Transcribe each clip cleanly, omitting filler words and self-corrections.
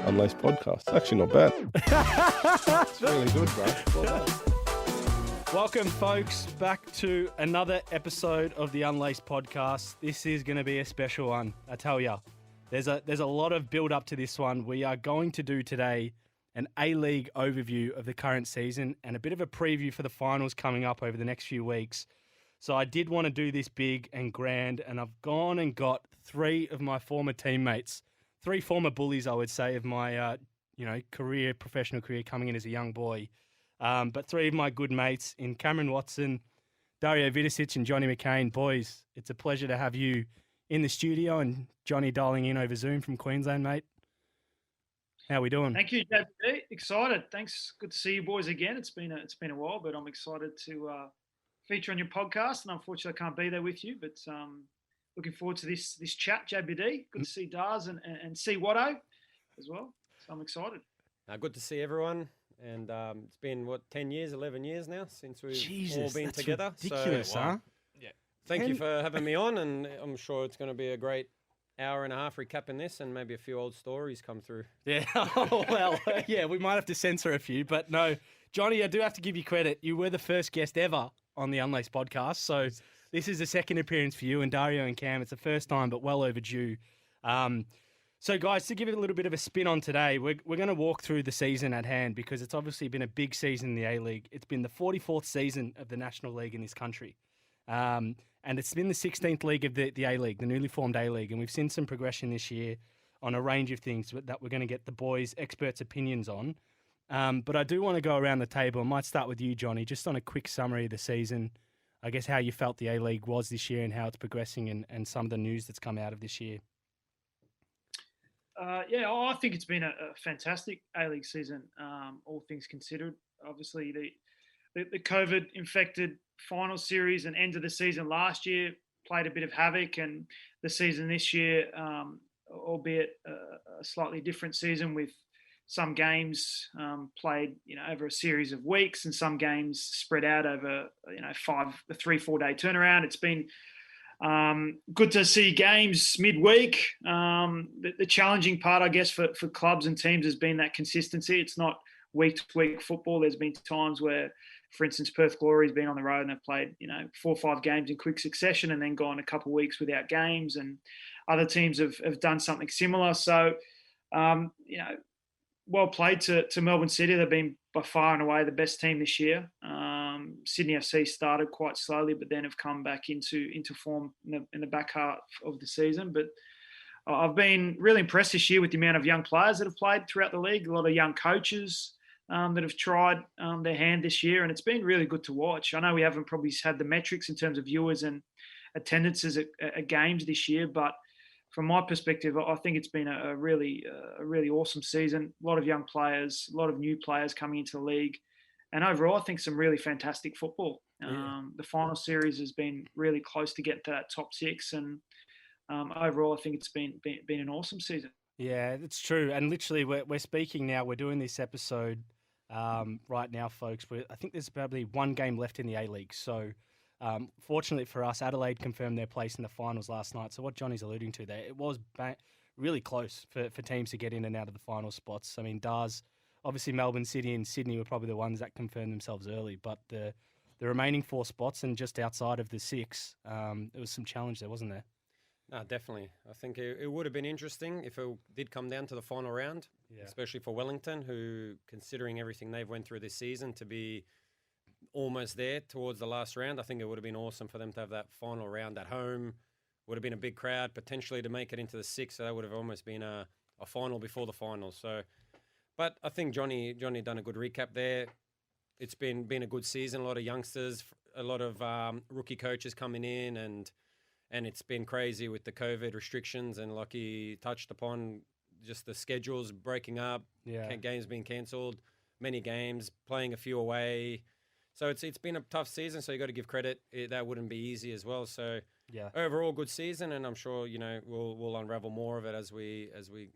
Unlaced Podcast. It's actually not bad. It's really good, bro. Well done. Welcome, folks, back to another episode of the Unlaced Podcast. This is going to be a special one, I tell ya. There's a lot of build up to this one. We are going to do today an A-League overview of the current season and a bit of a preview for the finals coming up over the next few weeks. So I did want to do this big and grand, and I've gone and got three of my former teammates, three former bullies, I would say, of my professional career coming in as a young boy. But three of my good mates in Cameron Watson, Dario, Vidosic, and Jonny Mckain. Boys, it's a pleasure to have you in the studio, and Jonny dialing in over Zoom from Queensland, mate. How we doing? Thank you, JB. Excited. Thanks. Good to see you boys again. It's been a while, but I'm excited to feature on your podcast. And unfortunately, I can't be there with you, but looking forward to this chat, JBD. Good to see Dars and see Watto as well. So I'm excited. Good to see everyone. And it's been, 10 years, 11 years now since we've all been together. Ridiculous, huh? Yeah. Thank you for having me on, and I'm sure it's going to be a great hour and a half recapping this, and maybe a few old stories come through. Yeah, we might have to censor a few, but no. Jonny, I do have to give you credit. You were the first guest ever on the Unlaced Podcast, so this is the second appearance for you, and Dario and Cam, it's the first time, but well overdue. So, guys, to give it a little bit of a spin on today, we're going to walk through the season at hand because it's obviously been a big season in the A-League. It's been the 44th season of the National League in this country. And it's been the 16th league of the A-League, the newly formed A-League. And we've seen some progression this year on a range of things that we're going to get the boys' experts' opinions on. But I do want to go around the table. I might start with you, Jonny, just on a quick summary of the season. I guess how you felt the A-League was this year and how it's progressing and some of the news that's come out of this year. I think it's been a fantastic A-League season, all things considered. Obviously, the COVID-infected final series and end of the season last year played a bit of havoc, and the season this year, albeit a slightly different season with some games played, over a series of weeks and some games spread out over, a 3-4 day turnaround. It's been good to see games midweek. The challenging part, I guess, for clubs and teams has been that consistency. It's not week-to-week football. There's been times where, for instance, Perth Glory's been on the road and they've played, 4 or 5 games in quick succession and then gone a couple of weeks without games. And other teams have done something similar. So, well played to Melbourne City. They've been by far and away the best team this year. Sydney FC started quite slowly, but then have come back into form in the back half of the season. But I've been really impressed this year with the amount of young players that have played throughout the league, a lot of young coaches that have tried their hand this year, and it's been really good to watch. I know we haven't probably had the metrics in terms of viewers and attendances at games this year, but from my perspective, I think it's been a really awesome season. A lot of young players, a lot of new players coming into the league. And overall, I think some really fantastic football. The final series has been really close to get to that top 6. And overall, I think it's been an awesome season. Yeah, it's true. And literally, we're speaking now. We're doing this episode right now, folks. I think there's probably one game left in the A-League. So fortunately for us, Adelaide confirmed their place in the finals last night. So what Jonny's alluding to there, it was really close for teams to get in and out of the final spots. I mean, Dars, obviously Melbourne City and Sydney were probably the ones that confirmed themselves early, but the remaining 4 spots and just outside of the 6, there was some challenge there, wasn't there? No, definitely. I think it would have been interesting if it did come down to the final round, especially for Wellington, who, considering everything they've went through this season, to be almost there towards the last round. I think it would have been awesome for them to have that final round at home. Would have been a big crowd, potentially to make it into the 6. So that would have almost been a final before the final. So, but I think Jonny done a good recap there. It's been a good season. A lot of youngsters, a lot of rookie coaches coming in, and it's been crazy with the COVID restrictions. And like he touched upon, just the schedules breaking up, games being cancelled, many games, playing a few away. So it's been a tough season, so you got to give credit. That wouldn't be easy as well. So overall good season, and I'm sure we'll unravel more of it as we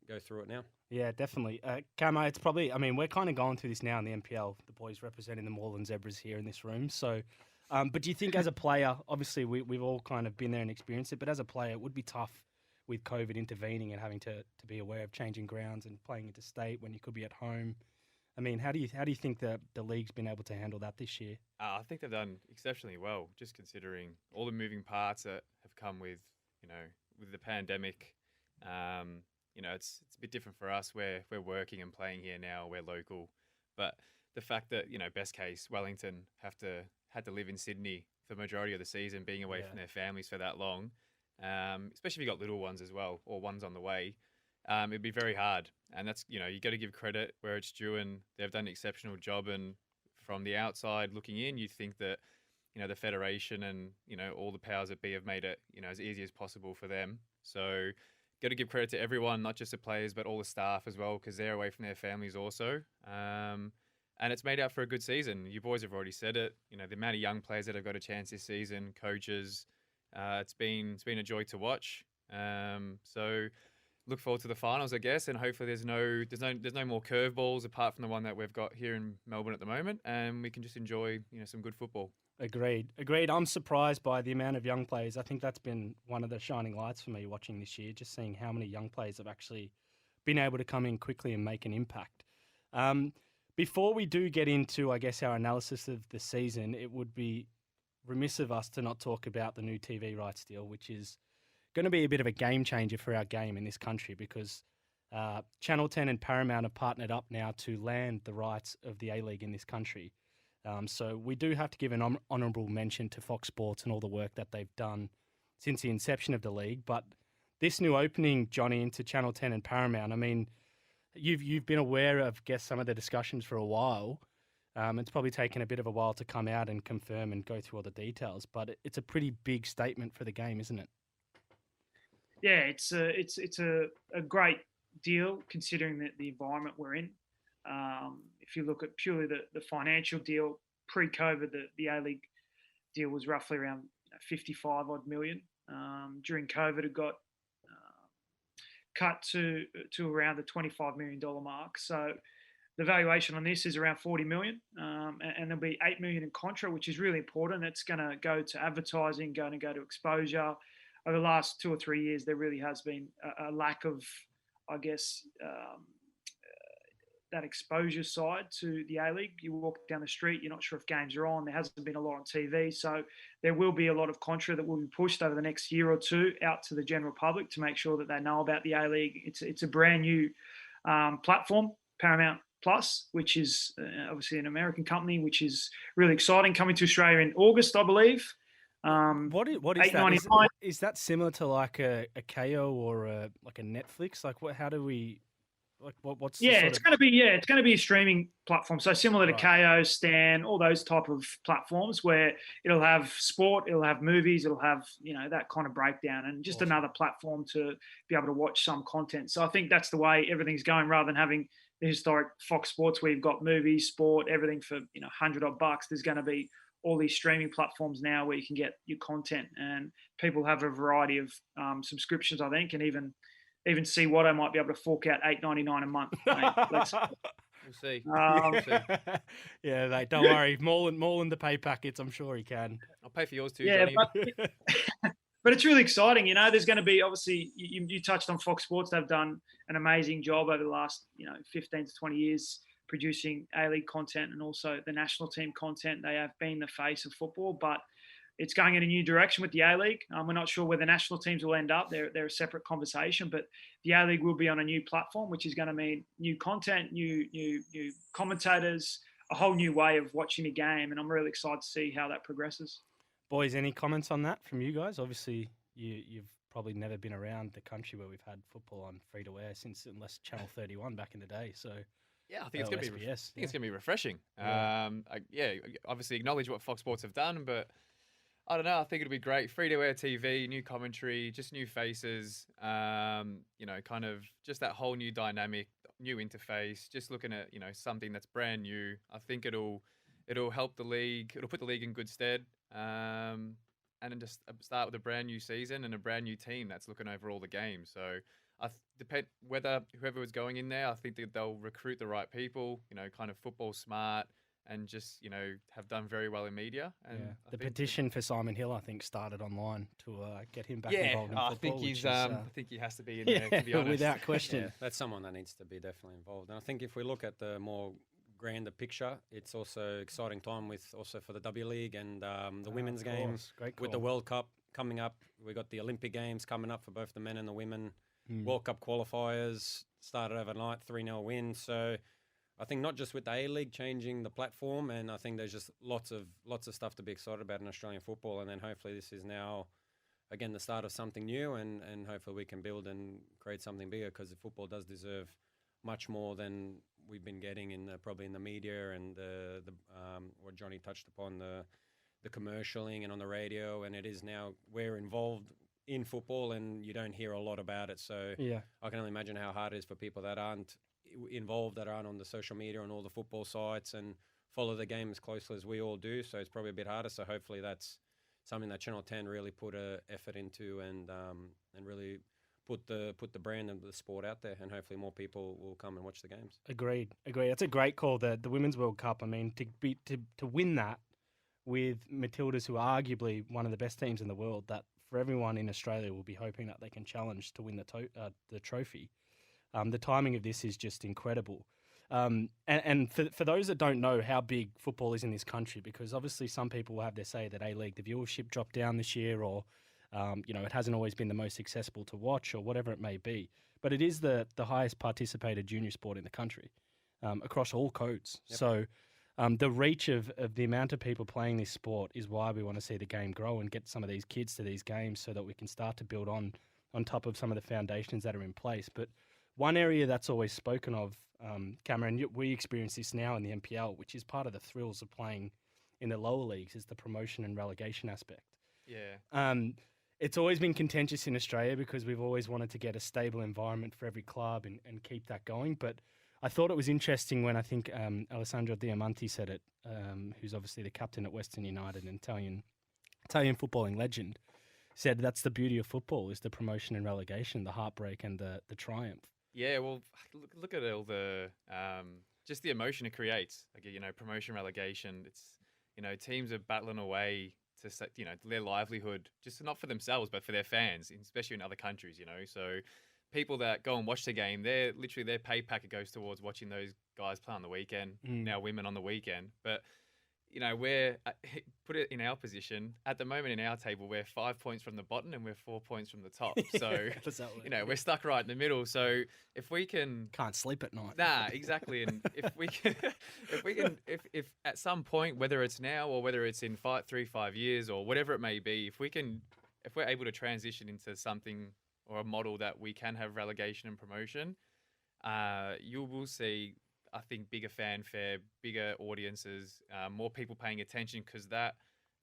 go through it now. Yeah, definitely. Camo, it's probably, we're kind of going through this now in the NPL, the boys representing the Moreland Zebras here in this room. So, but do you think as a player, obviously we've all kind of been there and experienced it, but as a player, it would be tough with COVID intervening and having to be aware of changing grounds and playing interstate when you could be at home. I mean, how do you think the league's been able to handle that this year? I think they've done exceptionally well, just considering all the moving parts that have come with, with the pandemic. It's a bit different for us. We're working and playing here now. We're local, but the fact that best case, Wellington had to live in Sydney for the majority of the season, being away from their families for that long, especially if you got little ones as well or ones on the way. It'd be very hard, and that's you got to give credit where it's due, and they've done an exceptional job. And from the outside looking in, you'd think that the federation and all the powers that be have made it as easy as possible for them. So got to give credit to everyone, not just the players but all the staff as well, because they're away from their families also. And it's made out for a good season. You boys have already said it. The amount of young players that have got a chance this season, coaches. It's been a joy to watch. So look forward to the finals, I guess, and hopefully there's no more curveballs apart from the one that we've got here in Melbourne at the moment, and we can just enjoy some good football. Agreed. I'm surprised by the amount of young players. I think that's been one of the shining lights for me watching this year, just seeing how many young players have actually been able to come in quickly and make an impact. Before we do get into, I guess, our analysis of the season, it would be remiss of us to not talk about the new TV rights deal, which is going to be a bit of a game changer for our game in this country, because Channel 10 and Paramount have partnered up now to land the rights of the A-League in this country. So we do have to give an honourable mention to Fox Sports and all the work that they've done since the inception of the league. But this new opening, Johnny, into Channel 10 and Paramount, I mean, you've been aware of, guess, some of the discussions for a while. It's probably taken a bit of a while to come out and confirm and go through all the details, but it's a pretty big statement for the game, isn't it? Yeah, it's a great deal considering the environment we're in. If you look at purely the financial deal, pre-COVID, the A-League deal was roughly around 55 odd million. During COVID, it got cut to around the $25 million mark. So the valuation on this is around 40 million, and there'll be 8 million in contra, which is really important. It's going to go to advertising, going to go to exposure. Over the last 2 or 3 years, there really has been a lack of, I guess, that exposure side to the A-League. You walk down the street, you're not sure if games are on. There hasn't been a lot on TV. So there will be a lot of contra that will be pushed over the next year or two out to the general public to make sure that they know about the A-League. It's a brand new platform, Paramount Plus, which is obviously an American company, which is really exciting, coming to Australia in August, I believe. What is that? Is that similar to like a KO or a Netflix? Like how do we what's it's going to be a streaming platform. So similar to KO, Stan, all those type of platforms where it'll have sport, it'll have movies, it'll have that kind of breakdown, and just another platform to be able to watch some content. So I think that's the way everything's going, rather than having the historic Fox Sports where you've got movies, sport, everything for $100 odd bucks. There's going to be all these streaming platforms now where you can get your content, and people have a variety of subscriptions, I think, and even see what I might be able to fork out $8.99 a month. Mate. We'll see. Yeah, mate, don't worry. Maulin the pay packets, I'm sure he can. I'll pay for yours too, Johnny. But it's really exciting. There's going to be, obviously, you touched on Fox Sports. They've done an amazing job over the last 15 to 20 years producing A-League content and also the national team content. They have been the face of football, but it's going in a new direction with the A-League. We're not sure where the national teams will end up. They're a separate conversation, but the A-League will be on a new platform, which is going to mean new content, new commentators, a whole new way of watching the game. And I'm really excited to see how that progresses. Boys, any comments on that from you guys? Obviously, you've probably never been around the country where we've had football on free-to-air unless Channel 31 back in the day. So yeah, I think it's going to be refreshing. Yeah. Obviously acknowledge what Fox Sports have done, but I don't know. I think it'll be great. Free-to-air TV, new commentary, just new faces. Kind of just that whole new dynamic, new interface. Just looking at something that's brand new. I think it'll help the league. It'll put the league in good stead. And then just start with a brand new season and a brand new team that's looking over all the games. So depend whether whoever was going in there, I think that they'll recruit the right people. Kind of football smart and just, have done very well in media. And Yeah. I The think petition for Simon Hill, I think, started online to get him back yeah, involved in I football. think which he's. is, I think he has to be in there. To be honest, without question. Yeah, that's someone that needs to be definitely involved. And I think if we look at the more grander picture, it's also exciting time for the W-League and the women's games. Great call. With the World Cup coming up. We got the Olympic Games coming up for both the men and the women. World Cup qualifiers started overnight, 3-0 win. So I think not just with the A-League changing the platform, and I think there's just lots of stuff to be excited about in Australian football. And then hopefully this is now, again, the start of something new, and hopefully we can build and create something bigger, because the football does deserve much more than we've been getting probably in the media and what Jonny touched upon, the commercialing and on the radio. And it is now, we're involved in football and you don't hear a lot about it. So Yeah. I can only imagine how hard it is for people that aren't involved, that aren't on the social media and all the football sites and follow the game as closely as we all do. So it's probably a bit harder. So hopefully that's something that Channel 10 really put effort into and really put the brand and the sport out there, and hopefully more people will come and watch the games. Agreed. That's a great call. The Women's World Cup. I mean, to win that with Matildas, who are arguably one of the best teams in the world, that for everyone in Australia will be hoping that they can challenge to win the trophy. The timing of this is just incredible. And for those that don't know how big football is in this country, because obviously some people will have their say that A-League, the viewership dropped down this year, or it hasn't always been the most accessible to watch, or whatever it may be. But it is the highest participated junior sport in the country across all codes. Yep. So the reach of the amount of people playing this sport is why we want to see the game grow and get some of these kids to these games so that we can start to build on top of some of the foundations that are in place. But one area that's always spoken of, Cameron, we experience this now in the NPL, which is part of the thrills of playing in the lower leagues, is the promotion and relegation aspect. Yeah. It's always been contentious in Australia because we've always wanted to get a stable environment for every club and keep that going. But I thought it was interesting when I think Alessandro Diamanti said it, who's obviously the captain at Western United, an Italian footballing legend, said that's the beauty of football, is the promotion and relegation, the heartbreak and the triumph. Yeah, well, look at all the just the emotion it creates. Like, promotion, relegation. It's teams are battling away to set their livelihood, just not for themselves but for their fans, especially in other countries. So people that go and watch the game, they're literally, their pay packet goes towards watching those guys play on the weekend. Now women on the weekend, but we're put it in our position at the moment in our table. We're 5 points from the bottom and we're 4 points from the top. So we're stuck right in the middle. So if we can't sleep at night. Nah, exactly. And if at some point, whether it's now or whether it's in 3-5 years or whatever it may be, if we're able to transition into something or a model that we can have relegation and promotion, you will see, I think, bigger fanfare, bigger audiences, more people paying attention, because that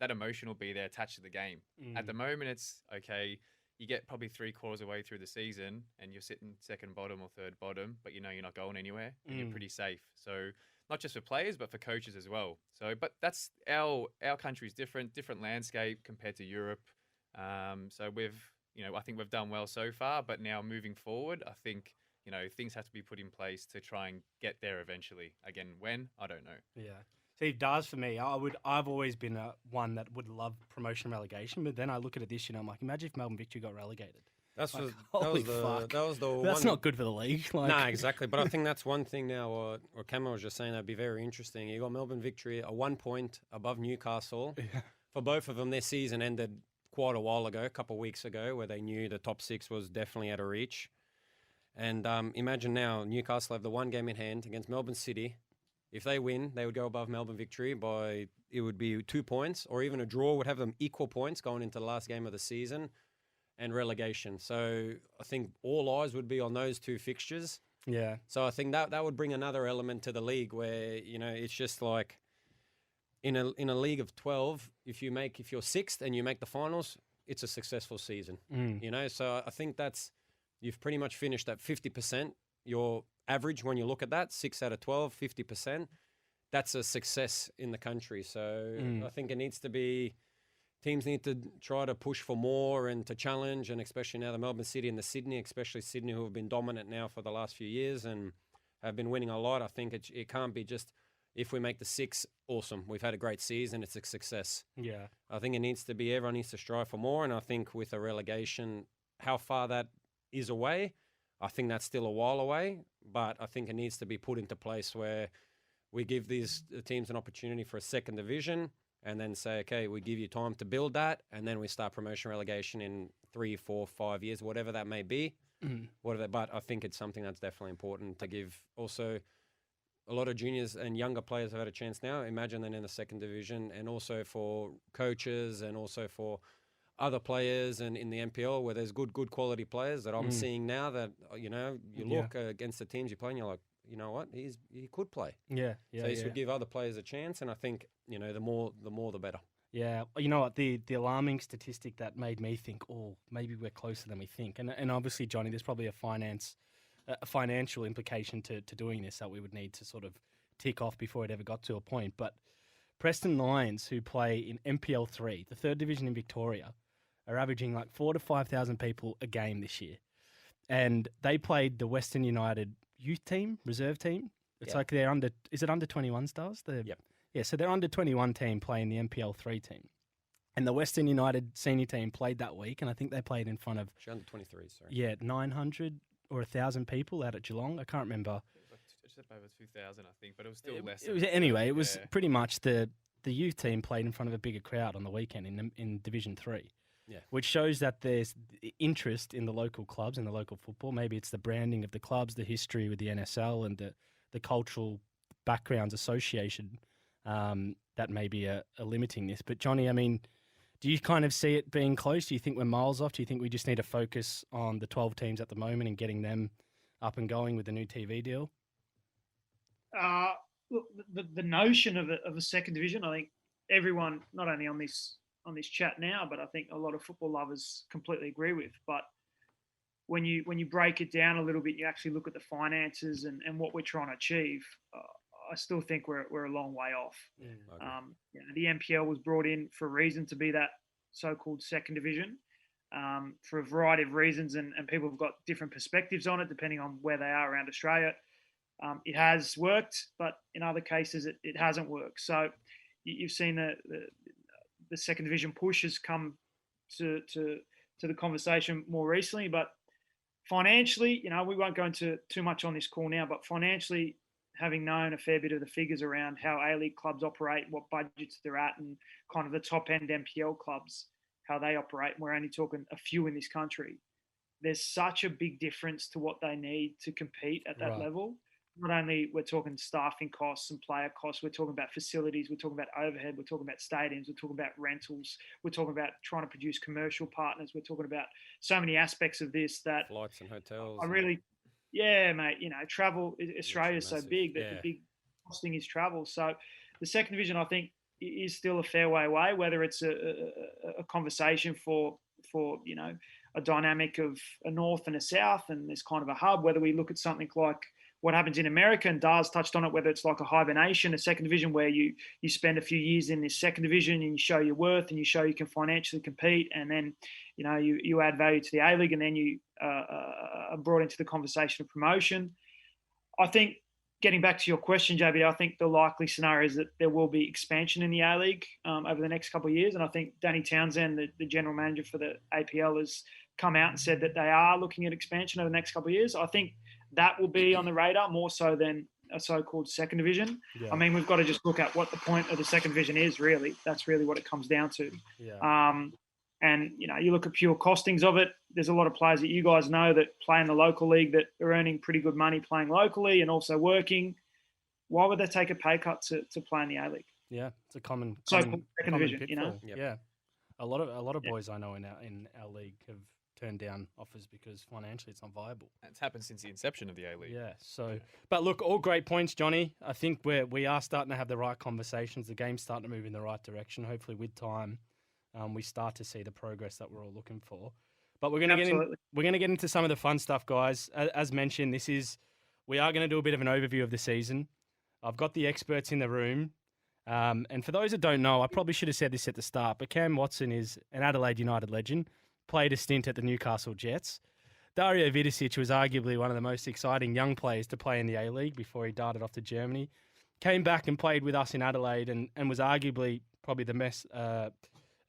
emotion will be there attached to the game. At the moment, it's okay. You get probably 3/4 of the way through the season and you're sitting second bottom or third bottom, but you're not going anywhere and you're pretty safe. So not just for players, but for coaches as well. So, but that's our country's different landscape compared to Europe. So I think we've done well so far, but now moving forward, I think, things have to be put in place to try and get there eventually. Again, when? I don't know. Yeah. See, it does for me. I've always been one that would love promotion and relegation, but then I look at it this year and I'm like, imagine if Melbourne Victory got relegated. That's Holy fuck. That was the That's one. not good for the league. Nah, exactly. But I think that's one thing now, or Cameron was just saying, that'd be very interesting. You got Melbourne Victory, a 1 point above Newcastle. Yeah. For both of them, their season ended quite a while ago, a couple of weeks ago, where they knew the top six was definitely out of reach. And imagine now, Newcastle have the one game in hand against Melbourne City. If they win, they would go above Melbourne Victory by, it would be 2 points, or even a draw would have them equal points going into the last game of the season, and relegation. So I think all eyes would be on those two fixtures. Yeah. So I think that would bring another element to the league where, it's just like in a league of 12, if you're sixth and you make the finals, it's a successful season. So I think you've pretty much finished at 50%. Your average, when you look at that, 6 out of 12, 50%, that's a success in the country. So I think it needs to be, teams need to try to push for more and to challenge, and especially now the Melbourne City and the Sydney, especially Sydney, who have been dominant now for the last few years and have been winning a lot. I think it can't be just, If we make the 6, awesome. We've had a great season. It's a success. Yeah. I think everyone needs to strive for more. And I think with a relegation, how far that is away, I think that's still a while away. But I think it needs to be put into place where we give these teams an opportunity for a second division and then say, okay, we give you time to build that. And then we start promotion relegation in 3, 4, 5 years, whatever that may be. But I think it's something that's definitely important to give also. A lot of juniors and younger players have had a chance now. Imagine then in the second division, and also for coaches and also for other players and in the NPL where there's good quality players that I'm seeing now that, you look against the teams you play and you're like, you know what, he could play. Yeah. So this would give other players a chance. And I think, the more the better. Yeah. You know what, the alarming statistic that made me think, maybe we're closer than we think. And obviously, Johnny, there's probably a financial implication to doing this that we would need to sort of tick off before it ever got to a point. But Preston Lions, who play in MPL 3, the third division in Victoria, are averaging like 4,000 to 5,000 people a game this year. And they played the Western United youth team, reserve team. It's like they're is it under 21 stars? Yep. Yeah, so they're under 21 team playing the MPL 3 team. And the Western United senior team played that week, and I think they played in front of... Under 23, sorry. Yeah, 900 or 1,000 people out at Geelong. I can't remember. Just over 2,000, I think, but it was still less. It was pretty much the youth team played in front of a bigger crowd on the weekend in Division 3. Yeah. Which shows that there's interest in the local clubs and the local football. Maybe it's the branding of the clubs, the history with the NSL and the cultural backgrounds association that maybe are limiting this. But Johnny, I mean, do you kind of see it being close? Do you think we're miles off? Do you think we just need to focus on the 12 teams at the moment and getting them up and going with the new TV deal? Look, the notion of a second division, I think everyone, not only on this chat now, but I think a lot of football lovers completely agree with. But when you break it down a little bit, you actually look at the finances and what we're trying to achieve. I still think we're a long way off. The NPL was brought in for a reason to be that so-called second division for a variety of reasons, and people have got different perspectives on it depending on where they are around Australia. It has worked, but in other cases it hasn't worked. So you've seen the second division push has come to the conversation more recently, but financially, we won't go into too much on this call now, but financially, having known a fair bit of the figures around how A-League clubs operate, what budgets they're at, and kind of the top-end NPL clubs, how they operate, and we're only talking a few in this country, there's such a big difference to what they need to compete at that level. Not only we're talking staffing costs and player costs, we're talking about facilities, we're talking about overhead, we're talking about stadiums, we're talking about rentals, we're talking about trying to produce commercial partners, we're talking about so many aspects of this that flights and hotels. Yeah, mate. Travel. Australia's so big that the big costing is travel. So the second division, I think, is still a fair way away. Whether it's a conversation for a dynamic of a north and a south, and there's kind of a hub. Whether we look at something like what happens in America, and Dars touched on it, whether it's like a hibernation, a second division where you spend a few years in this second division and you show your worth and you show you can financially compete, and then you add value to the A-League, and then you are brought into the conversation of promotion. I think, getting back to your question, JB, I think the likely scenario is that there will be expansion in the A-League over the next couple of years, and I think Danny Townsend, the general manager for the APL, has come out and said that they are looking at expansion over the next couple of years. I think that will be on the radar more so than a so-called second division. Yeah. I mean, we've got to just look at what the point of the second division is, really. That's really what it comes down to. Yeah. And, you look at pure costings of it, there's a lot of players that you guys know that play in the local league that are earning pretty good money playing locally and also working. Why would they take a pay cut to play in the A-League? Yeah, it's a common second division, pitfall. Yep. Yeah. A lot of boys I know in our league have turned down offers because financially it's not viable. It's happened since the inception of the A-League. Yeah. So, but look, all great points, Johnny. I think we are starting to have the right conversations. The game's starting to move in the right direction. Hopefully, with time, we start to see the progress that we're all looking for. But we're going to get into some of the fun stuff, guys. As mentioned, we are going to do a bit of an overview of the season. I've got the experts in the room. And for those that don't know, I probably should have said this at the start, but Cam Watson is an Adelaide United legend, played a stint at the Newcastle Jets. Dario Vidosic was arguably one of the most exciting young players to play in the A-League before he darted off to Germany. came back and played with us in Adelaide and was arguably probably the best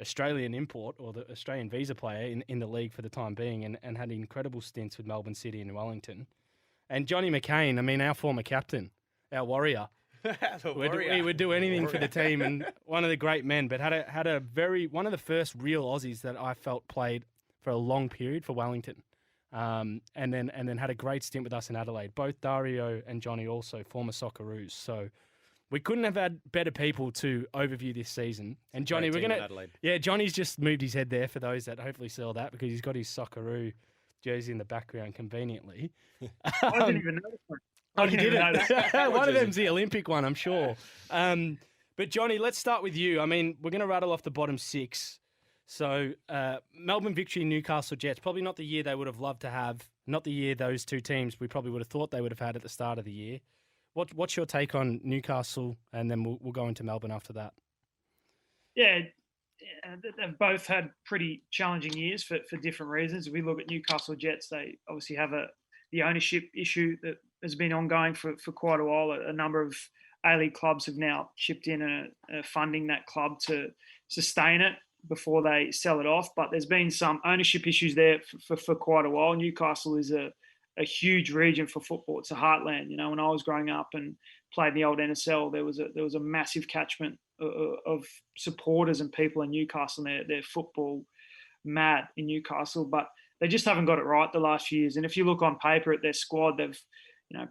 Australian import or the Australian visa player in the league for the time being and had incredible stints with Melbourne City and Wellington. And Jonny Mckain, I mean, our former captain, our warrior. He would do anything for the team, and one of the great men, but had a one of the first real Aussies that I felt played for a long period for Wellington. And then had a great stint with us in Adelaide. Both Dario and Jonny also former Socceroos. So we couldn't have had better people to overview this season. And Jonny, Jonny's just moved his head there for those that hopefully saw that because he's got his Socceroo jersey in the background conveniently. I didn't even notice that. Oh, you didn't? One of them's the Olympic one, I'm sure. But Jonny, let's start with you. I mean, we're going to rattle off the bottom six. So Melbourne Victory, Newcastle Jets, probably not the year they would have loved to have, not the year those two teams we probably would have thought they would have had at the start of the year. What's your take on Newcastle? And then we'll go into Melbourne after that. Yeah, they've both had pretty challenging years for different reasons. If we look at Newcastle Jets, they obviously have the ownership issue that has been ongoing for quite a while. A number of A-League clubs have now chipped in and are funding that club to sustain it before they sell it off. But there's been some ownership issues there for quite a while. Newcastle is a huge region for football. It's a heartland. You know, when I was growing up and played in the old NSL, there was a massive catchment of supporters and people in Newcastle. And they're football mad in Newcastle, but they just haven't got it right the last few years. And if you look on paper at their squad, they've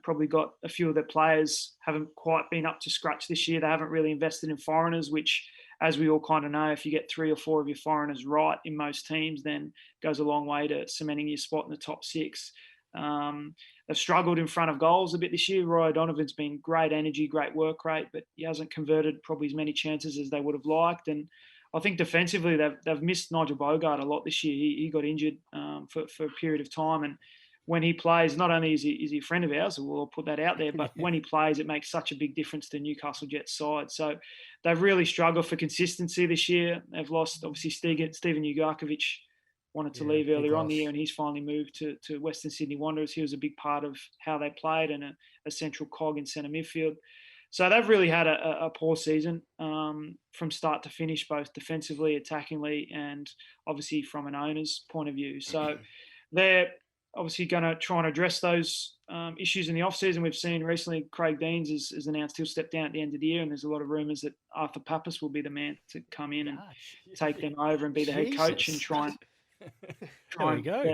probably got a few of their players haven't quite been up to scratch this year. They haven't really invested in foreigners, which, as we all kind of know, if you get 3 or 4 of your foreigners right in most teams, then goes a long way to cementing your spot in the top 6. They've struggled in front of goals a bit this year. Roy O'Donovan's been great energy, great work rate, but he hasn't converted probably as many chances as they would have liked. And I think defensively they've missed Nigel Bogart a lot this year. He got injured for a period of time, and when he plays, not only is he a friend of ours, we'll put that out there, but when he plays, it makes such a big difference to Newcastle Jets side. So they've really struggled for consistency this year. They've lost, obviously, Steven Ugarkovic wanted to leave earlier on the year, and he's finally moved to Western Sydney Wanderers. He was a big part of how they played and a central cog in centre midfield. So they've really had a poor season from start to finish, both defensively, attackingly, and obviously from an owner's point of view. So they're obviously going to try and address those issues in the off-season. We've seen recently Craig Deans has announced he'll step down at the end of the year, and there's a lot of rumours that Arthur Papas will be the man to come in and take them over and be the head coach and try and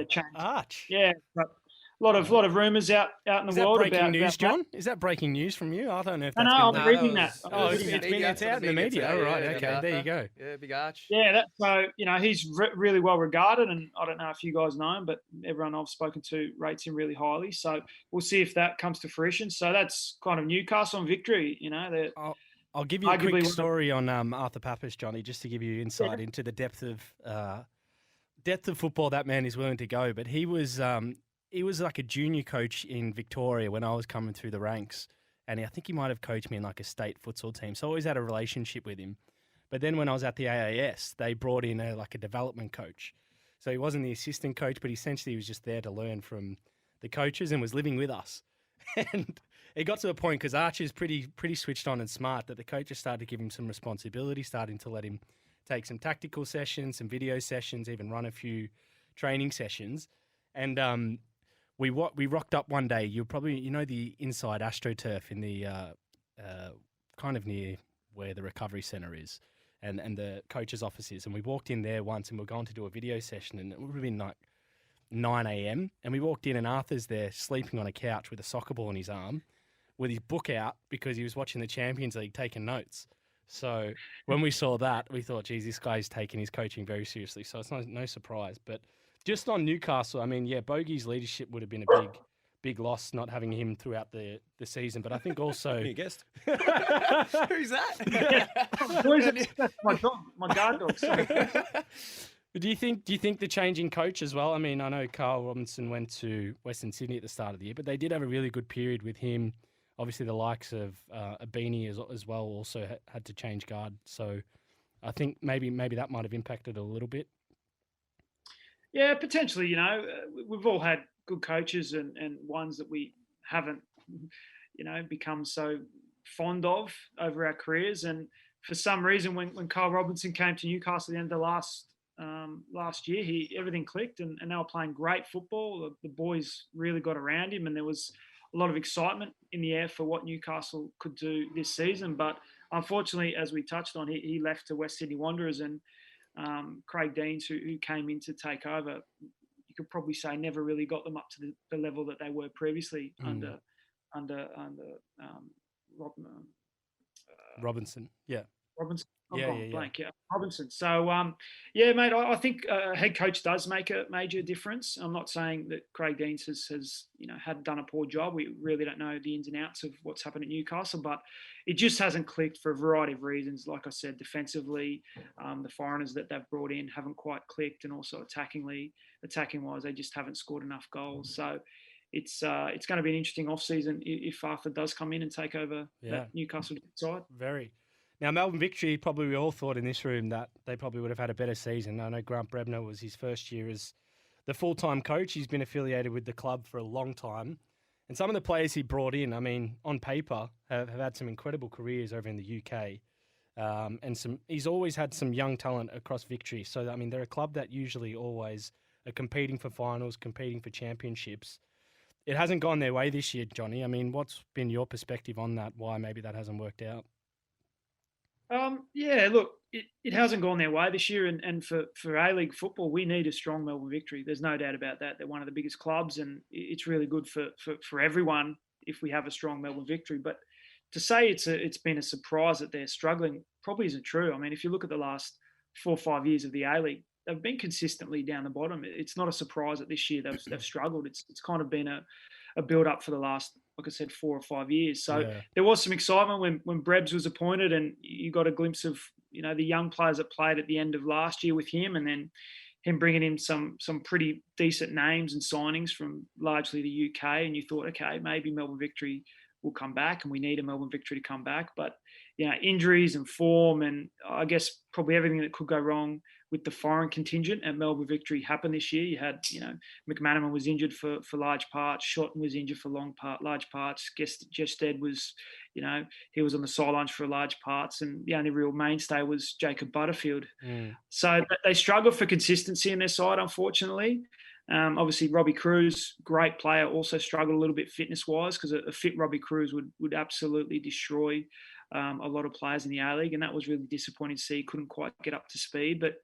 change. Arch. Yeah, but a lot of rumours out in the world about breaking news, John? that. Is that breaking news from you? I don't know if that's I'm reading that. It's out in the media. Oh, right, okay, there you go. Yeah, big Arch. Yeah, so he's really well regarded, and I don't know if you guys know him, but everyone I've spoken to rates him really highly. So we'll see if that comes to fruition. So that's kind of Newcastle and Victory. I'll give you a quick story on Arthur Papas, Johnny, just to give you insight into the depth of football that man is willing to go. But he was like a junior coach in Victoria when I was coming through the ranks. And I think he might have coached me in like a state futsal team. So I always had a relationship with him. But then when I was at the AAS, they brought in a development coach. So he wasn't the assistant coach, but essentially he was just there to learn from the coaches and was living with us. And it got to a point, because Archer's pretty switched on and smart, that the coaches started to give him some responsibility, starting to let him take some tactical sessions, some video sessions, even run a few training sessions. And we rocked up one day. You're probably, the inside AstroTurf in the kind of near where the recovery centre is and the coach's office is. And we walked in there once and we were going to do a video session, and it would have been like 9 a.m. And we walked in and Arthur's there sleeping on a couch with a soccer ball in his arm with his book out because he was watching the Champions League taking notes. So when we saw that, we thought, geez, this guy's taking his coaching very seriously. So it's no surprise. But just on Newcastle, I mean, Bogey's leadership would have been a big loss not having him throughout the season. But I think also... You guessed. Who's that? That's my guard dog. Sorry. Do you think the changing coach as well? I mean, I know Carl Robinson went to Western Sydney at the start of the year, but they did have a really good period with him. Obviously, the likes of Abini as well also had to change guard. So I think maybe that might have impacted a little bit. Yeah, potentially. We've all had good coaches and ones that we haven't, become so fond of over our careers. And for some reason, when Kyle Robinson came to Newcastle at the end of last year, everything clicked, and they were playing great football. The boys really got around him, and there was a lot of excitement in the air for what Newcastle could do this season. But unfortunately, as we touched on, he left to West Sydney Wanderers, and Craig Deans, who came in to take over, you could probably say never really got them up to the level that they were previously under Robinson. Yeah. Robinson. Blank. Yeah, Robinson. So, mate, I think a head coach does make a major difference. I'm not saying that Craig Deans has had done a poor job. We really don't know the ins and outs of what's happened at Newcastle, but it just hasn't clicked for a variety of reasons. Like I said, defensively, the foreigners that they've brought in haven't quite clicked, and also attacking-wise, they just haven't scored enough goals. So it's going to be an interesting off-season if Arthur does come in and take over that Newcastle side. Very. Now, Melbourne Victory, probably we all thought in this room that they probably would have had a better season. I know Grant Brebner was his first year as the full-time coach. He's been affiliated with the club for a long time. And some of the players he brought in, I mean, on paper, have had some incredible careers over in the UK. He's always had some young talent across Victory. So, I mean, they're a club that usually always are competing for finals, competing for championships. It hasn't gone their way this year, Johnny. I mean, what's been your perspective on that, why maybe that hasn't worked out? Look, it hasn't gone their way this year, and for A-League football, we need a strong Melbourne Victory. There's no doubt about that. They're one of the biggest clubs, and it's really good for everyone if we have a strong Melbourne Victory. But to say it's been a surprise that they're struggling probably isn't true. I mean, if you look at the last 4 or 5 years of the A-League, they've been consistently down the bottom. It's not a surprise that this year they've struggled. It's kind of been a build-up for the last, like I said, 4 or 5 years. So there was some excitement when Brebs was appointed, and you got a glimpse of the young players that played at the end of last year with him, and then him bringing in some pretty decent names and signings from largely the UK. And you thought, okay, maybe Melbourne Victory will come back, and we need a Melbourne Victory to come back. But injuries and form, and I guess probably everything that could go wrong with the foreign contingent at Melbourne Victory happened this year. You had, McManaman was injured for large parts. Shotton was injured for large parts. Gested was, he was on the sidelines for large parts. And the only real mainstay was Jacob Butterfield. So they struggled for consistency in their side, unfortunately. Obviously, Robbie Cruz, great player, also struggled a little bit fitness-wise, because a fit Robbie Cruz would absolutely destroy a lot of players in the A-League, and that was really disappointing to see. He couldn't quite get up to speed, but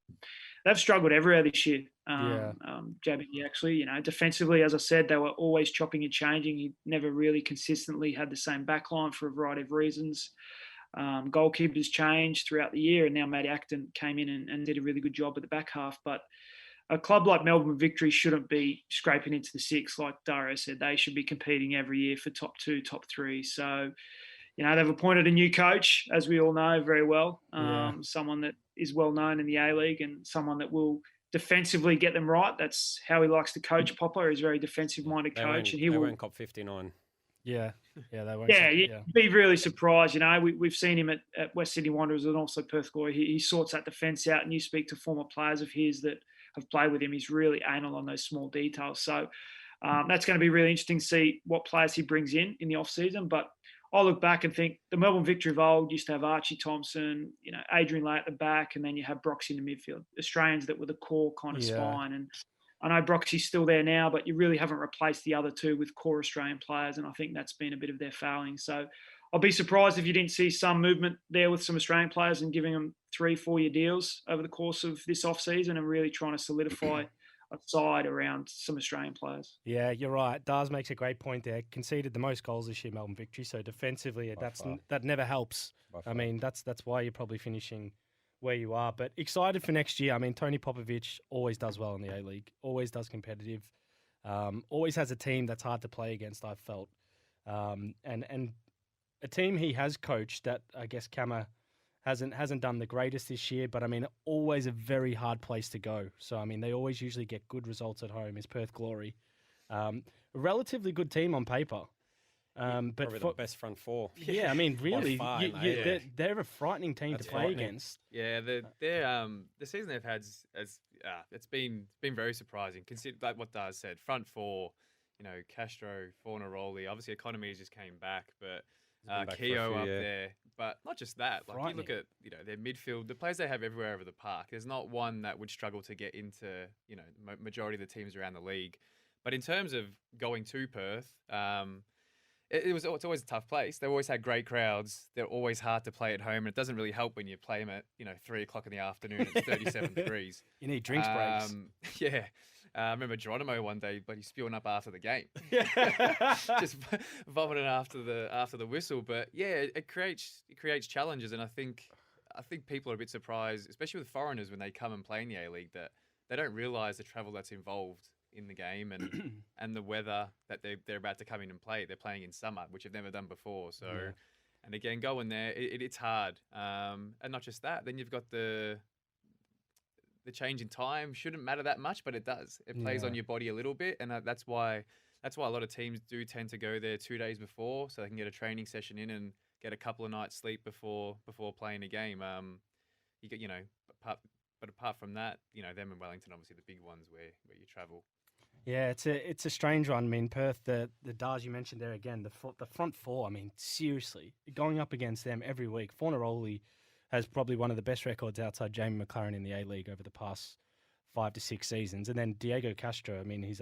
they've struggled everywhere this year. Jabbing, actually, defensively, as I said, they were always chopping and changing. He never really consistently had the same backline for a variety of reasons. Goalkeepers changed throughout the year, and now Matty Acton came in and did a really good job at the back half. But a club like Melbourne Victory shouldn't be scraping into the six, like Dario said. They should be competing every year for top 2, top 3. So, they've appointed a new coach, as we all know very well, someone that is well known in the A-League, and someone that will defensively get them right. That's how he likes to coach. Popper is a very defensive-minded coach, and he won't cop 59. Yeah, they won't. You'd be really surprised. We've seen him at West Sydney Wanderers and also Perth Glory. He sorts that defence out, and you speak to former players of his that have played with him. He's really anal on those small details. So that's going to be really interesting to see what players he brings in the off-season. But I look back and think the Melbourne Victory of old used to have Archie Thompson, Adrian Lay at the back, and then you have Broxy in the midfield. Australians that were the core kind of spine. And I know Broxy's still there now, but you really haven't replaced the other two with core Australian players, and I think that's been a bit of their failing. So I'll be surprised if you didn't see some movement there with some Australian players and giving them 3-4 year deals over the course of this off-season, and really trying to solidify a side around some Australian players. Yeah, you're right. Dars makes a great point there. Conceded the most goals this year, Melbourne Victory. So defensively, that never helps. I mean, that's why you're probably finishing where you are. But excited for next year. I mean, Tony Popovic always does well in the A-League. Always does competitive. Always has a team that's hard to play against, I've felt. And a team he has coached that I guess Kama hasn't done the greatest this year, but I mean, always a very hard place to go. So, I mean, they always usually get good results at home, is Perth Glory. A relatively good team on paper. But probably the best front four. Yeah, I mean, really, they're a frightening team to play against. Yeah, the season they've had it's been very surprising. Consider like what Daz said, front four, Castro, Fornaroli. Obviously, Economy just came back, but been back for a Keogh few, up yeah. there. But not just that. Like you look Frightening. at their midfield, the players they have everywhere over the park. There's not one that would struggle to get into majority of the teams around the league. But in terms of going to Perth, it's always a tough place. They've always had great crowds. They're always hard to play at home, and it doesn't really help when you play them at 3:00 in the afternoon. It's 37 degrees. You need drinks breaks. Yeah. I remember Geronimo one day, but he's spewing up after the game, just vomiting after the whistle. But yeah, it creates challenges, and I think people are a bit surprised, especially with foreigners when they come and play in the A-League, that they don't realise the travel that's involved in the game and the weather that they're about to come in and play. They're playing in summer, which they've never done before. So, and again, going there, it's hard. And not just that, then you've got the change in time shouldn't matter that much, but it does. It plays on your body a little bit, and that's why a lot of teams do tend to go there 2 days before, so they can get a training session in and get a couple of nights sleep before playing a game. You get but apart from that, them and Wellington, obviously the big ones where you travel. Yeah, it's a strange one. I mean, Perth, the Dars you mentioned there again, the front four. I mean, seriously, going up against them every week. Fornaroli has probably one of the best records outside Jamie McLaren in the A-League over the past 5 to 6 seasons. And then Diego Castro, I mean, he's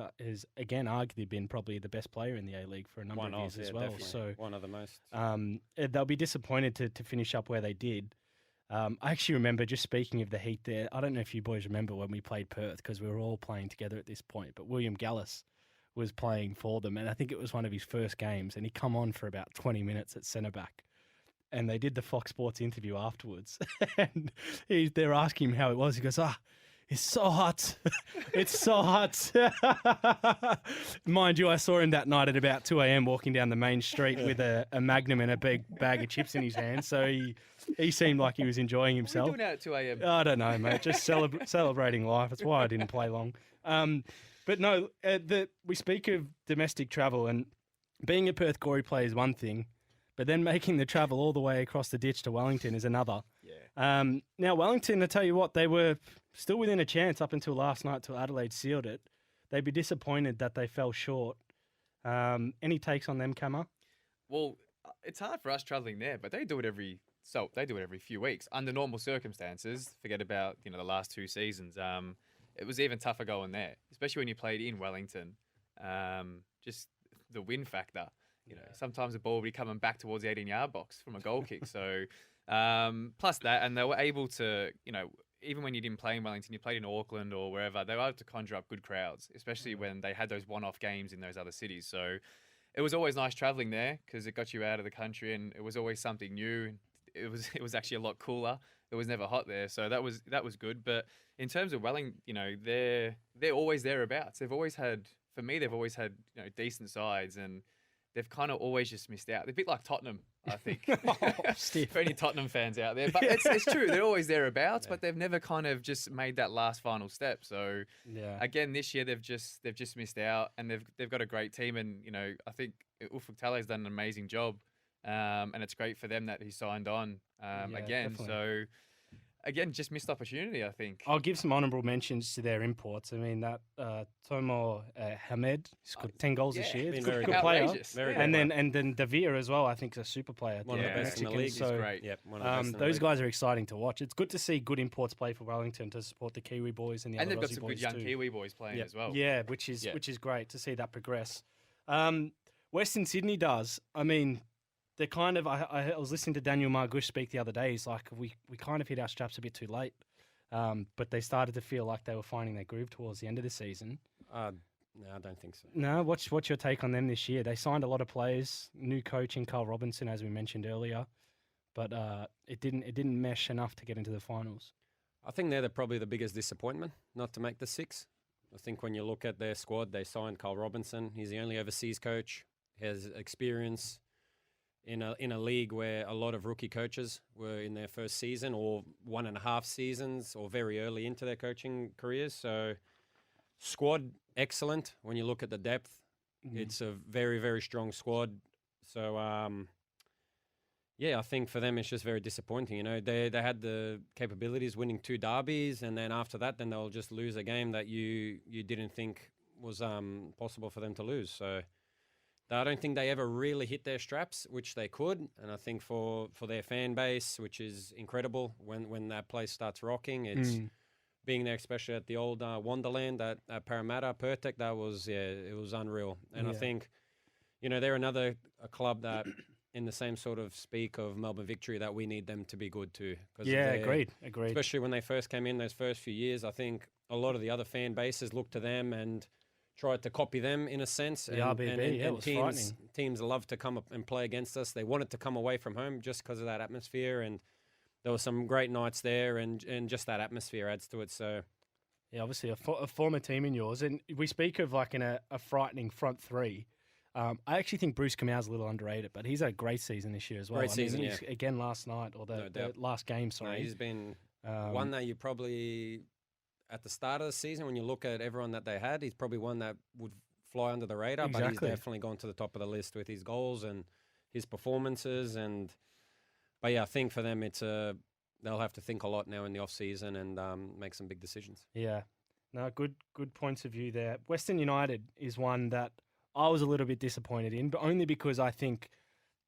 again arguably been probably the best player in the A-League for a number of years as well. Definitely. So one of the most. They'll be disappointed to finish up where they did. I actually remember, just speaking of the Heat there, I don't know if you boys remember when we played Perth, because we were all playing together at this point, but William Gallas was playing for them, and I think it was one of his first games, and he come on for about 20 minutes at centre-back. And they did the Fox Sports interview afterwards, and they're asking him how it was. He goes, it's so hot. It's so hot. Mind you, I saw him that night at about 2 a.m. walking down the main street with a Magnum and a big bag of chips in his hand. So he seemed like he was enjoying himself. What are you doing out at 2 a.m.? I don't know, mate. Just celebrating life. That's why I didn't play long. But no, we speak of domestic travel, and being a Perth Glory player is one thing, but then making the travel all the way across the ditch to Wellington is another. Yeah. Now, Wellington, I tell you what, they were still within a chance up until last night till Adelaide sealed it. They'd be disappointed that they fell short. Any takes on them, Kama? Well, it's hard for us travelling there, but they do it every few weeks under normal circumstances. Forget about the last 2 seasons. It was even tougher going there, especially when you played in Wellington. Just the win factor. Sometimes the ball would be coming back towards the 18-yard box from a goal kick. So plus that, and they were able to, even when you didn't play in Wellington, you played in Auckland or wherever, they were able to conjure up good crowds, especially when they had those one-off games in those other cities. So it was always nice traveling there because it got you out of the country, and it was always something new. It was actually a lot cooler. It was never hot there, so that was good. But in terms of Wellington, they're always thereabouts. They've always had decent sides, and they've kind of always just missed out. They're a bit like Tottenham, I think. For any Tottenham fans out there. But it's true. They're always thereabouts, but they've never kind of just made that last final step. So again, this year they've just missed out, and they've got a great team. And I think Ufuk Tale's done an amazing job, and it's great for them that he signed on again. Definitely. So. Again, just missed opportunity, I think. I'll give some honourable mentions to their imports. I mean, that Tomo Hamed scored 10 goals this year. Been It's very good player. Very And good. then Davia as well, I think, is a super player. One of the best in the Mexican, league. so, He's great. Yep, one of the best in the those league. guys are exciting to watch. It's good to see good imports play for Wellington to support the Kiwi boys and the And other they've got Aussie some boys good young too. Kiwi boys playing as well. Yeah, which is great to see that progress. Western Sydney does. I mean, they're kind of. I was listening to Daniel Margush speak the other day. He's like, we kind of hit our straps a bit too late, but they started to feel like they were finding their groove towards the end of the season. No, I don't think so. No, what's your take on them this year? They signed a lot of players, new coach in Carl Robinson, as we mentioned earlier, but it didn't mesh enough to get into the finals. I think they're probably the biggest disappointment not to make the 6. I think when you look at their squad, they signed Carl Robinson. He's the only overseas coach. He has experience in a league where a lot of rookie coaches were in their first season or 1.5 seasons or very early into their coaching careers. So squad, excellent. When you look at the depth, it's a very, very strong squad. So, I think for them it's just very disappointing. They had the capabilities winning 2 derbies, and then after that, then they'll just lose a game that you didn't think was possible for them to lose. So I don't think they ever really hit their straps, which they could. And I think for their fan base, which is incredible when that place starts rocking, it's being there, especially at the old Wonderland at Parramatta, Pertek, it was unreal. And I think, they're another club that in the same sort of speak of Melbourne Victory that we need them to be good too. Agreed. Especially when they first came in those first few years, I think a lot of the other fan bases looked to them and tried to copy them in a sense. The RBB, it was frightening. Teams love to come up and play against us. They wanted to come away from home just because of that atmosphere, and there were some great nights there, and just that atmosphere adds to it. So, yeah, obviously a former team in yours, and we speak of like in a frightening front three. I actually think Bruce Kamau's a little underrated, but he's had a great season this year as well. Great season, yeah. Again last night, or the last game, sorry. No, he's been one that you probably, at the start of the season, when you look at everyone that they had, he's probably one that would fly under the radar, but he's definitely gone to the top of the list with his goals and his performances. But yeah, I think for them, they'll have to think a lot now in the off-season and make some big decisions. Yeah. No, good points of view there. Western United is one that I was a little bit disappointed in, but only because I think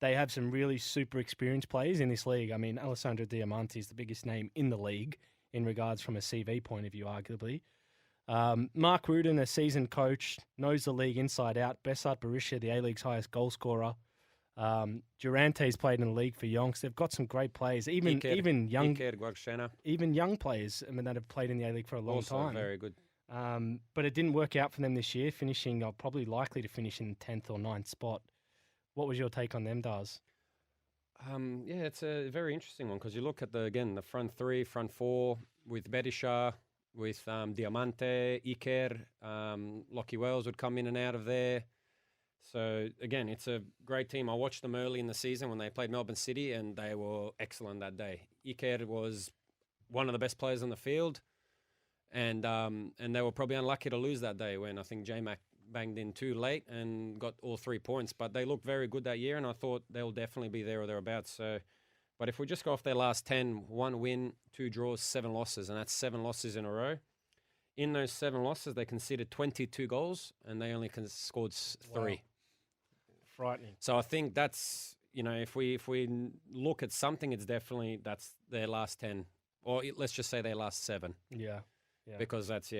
they have some really super experienced players in this league. I mean, Alessandro Diamante is the biggest name in the league in regards from a CV point of view, arguably. Mark Rudin, a seasoned coach, knows the league inside out. Besart Berisha, the A-League's highest goal scorer. Durante's played in the league for Yonks. They've got some great players, even young players. I mean, that have played in the A-League for a long also time. Very good. But it didn't work out for them this year, finishing probably likely to finish in 10th or 9th spot. What was your take on them, Daz? Yeah, it's a very interesting one because you look at the front three, front four with Berisha, with Diamante, Iker, Lockie Wells would come in and out of there. So, again, it's a great team. I watched them early in the season when they played Melbourne City, and they were excellent that day. Iker was one of the best players on the field, and they were probably unlucky to lose that day when I think J-Mac banged in too late and got all 3 points. But they looked very good that year, and I thought they'll definitely be there or thereabouts. So, but if we just go off their last 10, 1 win, 2 draws, 7 losses, and that's 7 losses in a row. In those 7 losses, they conceded 22 goals, and they only scored 3. Wow. Frightening. So I think that's, if we look at something, it's definitely that's their last 10, or let's just say their last 7. Yeah. Because that's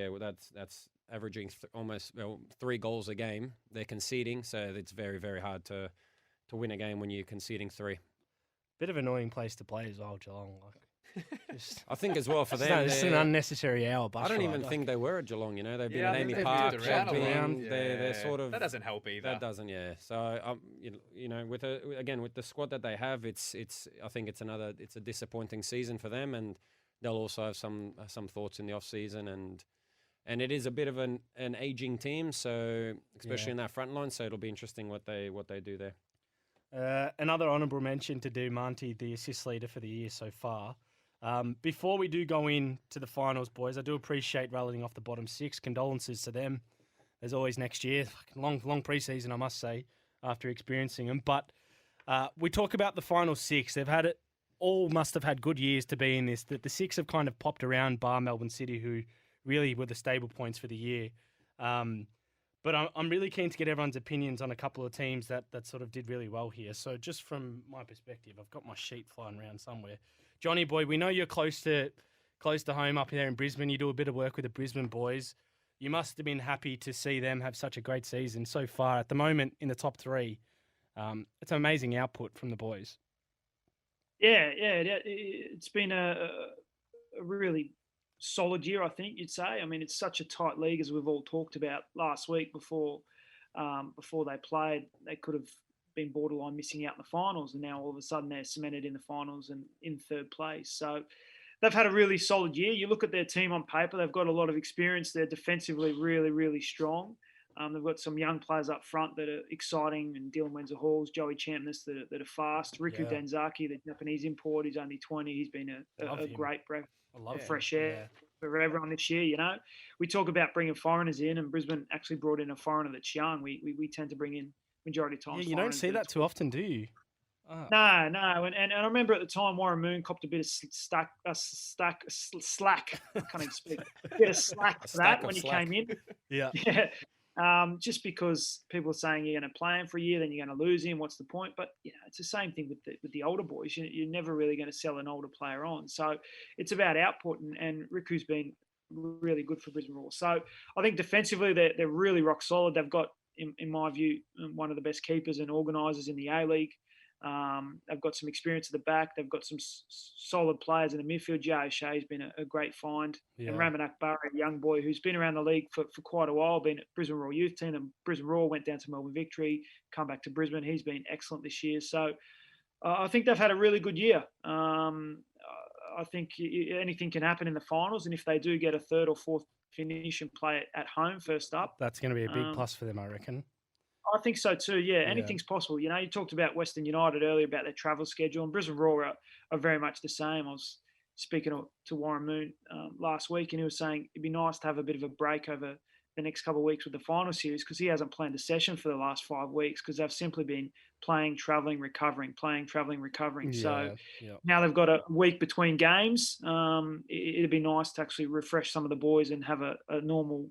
averaging almost 3 goals a game they're conceding. So it's very, very hard to win a game when you're conceding 3. Bit of an annoying place to play as well, Geelong. I think as well for them. It's an unnecessary hour. I don't even think they were at Geelong. They've been at Amy they've Park. moved around. They're sort of that doesn't help either. That doesn't, yeah. So with the squad that they have, I think it's a disappointing season for them, and they'll also have some thoughts in the off season, and it is a bit of an aging team, so especially in that front line. So it'll be interesting what they do there. Another honourable mention to Diamante, the assist leader for the year so far. Before we do go into the finals, boys, I do appreciate rallying off the bottom 6. Condolences to them. There's always next year. Long pre-season, I must say, after experiencing them. But we talk about the final 6. They've had it. All must have had good years to be in this. The 6 have kind of popped around, bar Melbourne City, who really were the stable points for the year. But I'm really keen to get everyone's opinions on a couple of teams that sort of did really well here. So just from my perspective, I've got my sheet flying around somewhere. Johnny boy, we know you're close to home up there in Brisbane. You do a bit of work with the Brisbane boys. You must have been happy to see them have such a great season so far. At the moment, in the top 3, it's an amazing output from the boys. Yeah, it's been a really solid year, I think you'd say. I mean, it's such a tight league, as we've all talked about last week before they played. They could have been borderline missing out in the finals, and now all of a sudden they're cemented in the finals and in 3rd place. So they've had a really solid year. You look at their team on paper, they've got a lot of experience. They're defensively really, really strong. They've got some young players up front that are exciting, and Dylan Wenzel-Halls, Joey Champness that are fast. Riku Danzaki, the Japanese import, he's only 20. He's been a great breath of fresh air for everyone this year. We talk about bringing foreigners in, and Brisbane actually brought in a foreigner that's young. We tend to bring in majority of times. Yeah, you don't see that too often, do you? No. And I remember at the time Warren Moon copped a bit of slack. I can't even speak. A bit of slack for that when he came in. Yeah. just because people are saying you're going to play him for a year, then you're going to lose him. What's the point? But it's the same thing with the older boys. You're never really going to sell an older player on. So it's about output, and Riku's been really good for Brisbane Roar. So I think defensively they're really rock solid. They've got, in my view, one of the best keepers and organisers in the A-League. They've got some experience at the back. They've got some solid players in the midfield. Jay O'Shea's been a great find. Yeah. And Ramanak Barry, a young boy who's been around the league for quite a while, been at Brisbane Roar youth team, and Brisbane Roar went down to Melbourne Victory, come back to Brisbane. He's been excellent this year. So I think they've had a really good year. I think anything can happen in the finals, and if they do get a third or fourth finish and play it at home first up, that's going to be a big plus for them, I reckon. I think so too. Yeah, anything's possible. You talked about Western United earlier about their travel schedule, and Brisbane Roar are very much the same. I was speaking to Warren Moon last week, and he was saying it'd be nice to have a bit of a break over the next couple of weeks with the final series, because he hasn't planned a session for the last 5 weeks because they've simply been playing, traveling, recovering, playing, traveling, recovering. So now they've got a week between games. It'd be nice to actually refresh some of the boys and have a normal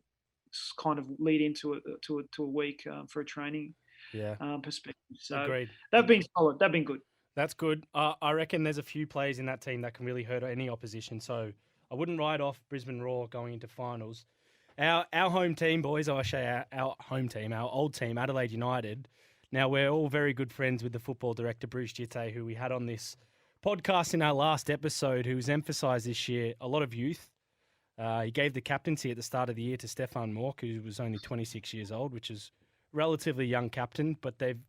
kind of lead into a week for a training perspective. So agreed. They've been solid. They've been good. That's good. I reckon there's a few players in that team that can really hurt any opposition. So I wouldn't write off Brisbane Roar going into finals. Our home team, boys, I say our home team, our old team, Adelaide United. Now, we're all very good friends with the football director, Bruce Jitte, who we had on this podcast in our last episode, who's emphasised this year a lot of youth. He gave the captaincy at the start of the year to Stefan Mork, who was only 26 years old, which is relatively young captain. But they've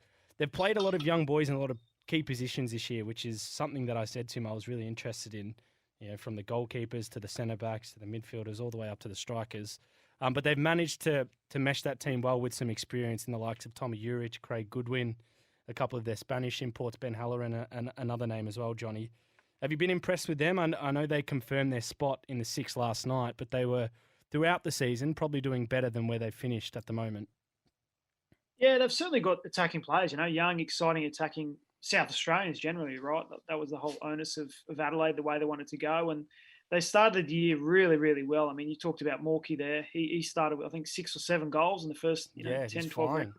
played a lot of young boys in a lot of key positions this year, which is something that I said to him I was really interested in, from the goalkeepers to the centre-backs to the midfielders all the way up to the strikers. But they've managed to mesh that team well with some experience in the likes of Tommy Urich, Craig Goodwin, a couple of their Spanish imports, Ben Halloran, and another name as well, Johnny. Have you been impressed with them? I know they confirmed their spot in the six last night, but they were, throughout the season, probably doing better than where they finished at the moment. Yeah, they've certainly got attacking players, young, exciting, attacking South Australians generally, right? That was the whole onus of Adelaide, the way they wanted to go. And they started the year really, really well. I mean, you talked about Morky there. He started with, I think, 6 or 7 goals in the first 10, 12 rounds.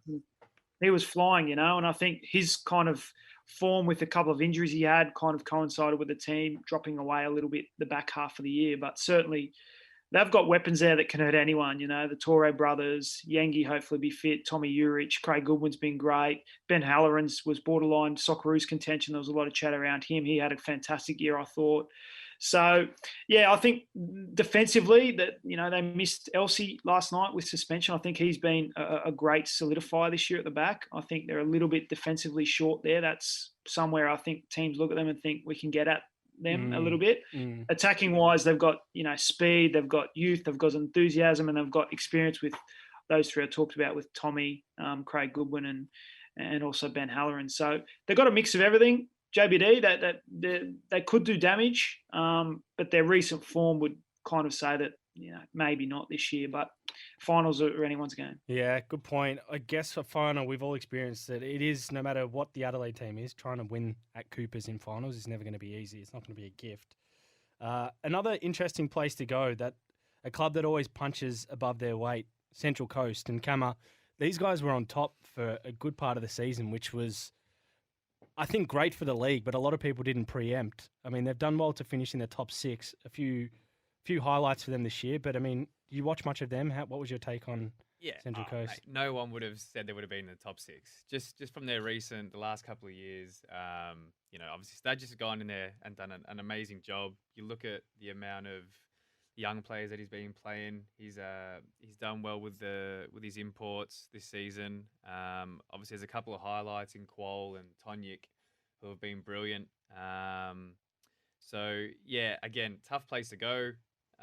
He was flying, and I think his kind of form with a couple of injuries he had kind of coincided with the team dropping away a little bit the back half of the year. But certainly they've got weapons there that can hurt anyone. The Torre brothers, Yengi hopefully be fit, Tommy Urich, Craig Goodwin's been great. Ben Halloran was borderline Socceroos contention. There was a lot of chat around him. He had a fantastic year, I thought. So, I think defensively that, they missed Elsie last night with suspension. I think he's been a great solidifier this year at the back. I think they're a little bit defensively short there. That's somewhere I think teams look at them and think we can get at them a little bit. Attacking wise, they've got, speed, they've got youth, they've got enthusiasm, and they've got experience with those three I talked about with Tommy, Craig Goodwin, and also Ben Halloran. So they've got a mix of everything. JBD, that they could do damage, but their recent form would kind of say that maybe not this year, but finals are anyone's game. Yeah, good point. I guess for final, we've all experienced that it is, no matter what the Adelaide team is, trying to win at Coopers in finals is never going to be easy. It's not going to be a gift. Another interesting place to go, that a club that always punches above their weight, Central Coast and Kama. These guys were on top for a good part of the season, which was, I think, great for the league, but a lot of people didn't preempt. I mean, they've done well to finish in the top 6. A few highlights for them this year, but I mean, you watch much of them. What was your take on Central Coast? Mate, no one would have said they would have been in the top 6. Just from their the last couple of years, obviously they've just gone in there and done an amazing job. You look at the amount of young players that he's been playing. He's done well with his imports this season. Obviously, there's a couple of highlights in Quol and Tonyik who have been brilliant. So again, tough place to go,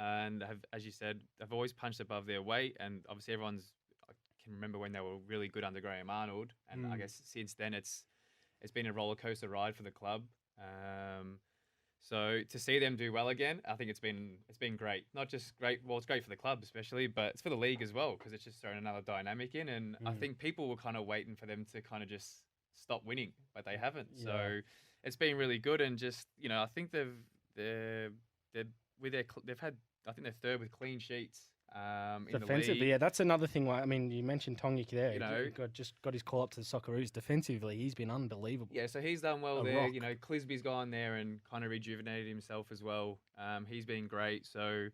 and as you said, they've always punched above their weight. And obviously, I can remember when they were really good under Graham Arnold, and I guess since then it's been a roller coaster ride for the club. So to see them do well again, I think it's been great. Not just great, well, it's great for the club especially, but it's for the league as well, because it's just thrown another dynamic in. And I think people were kind of waiting for them to kind of just stop winning, but they haven't. Yeah. So it's been really good, and just I think they've had, I think they're third with clean sheets in the Defensively, league. yeah, that's another thing. I mean, you mentioned Tongic there. You know, just got his call up to the Socceroos. Defensively, he's been unbelievable. Yeah, so he's done well A there. rock. You know, Clisby's gone there and kind of rejuvenated himself as well. He's been great. So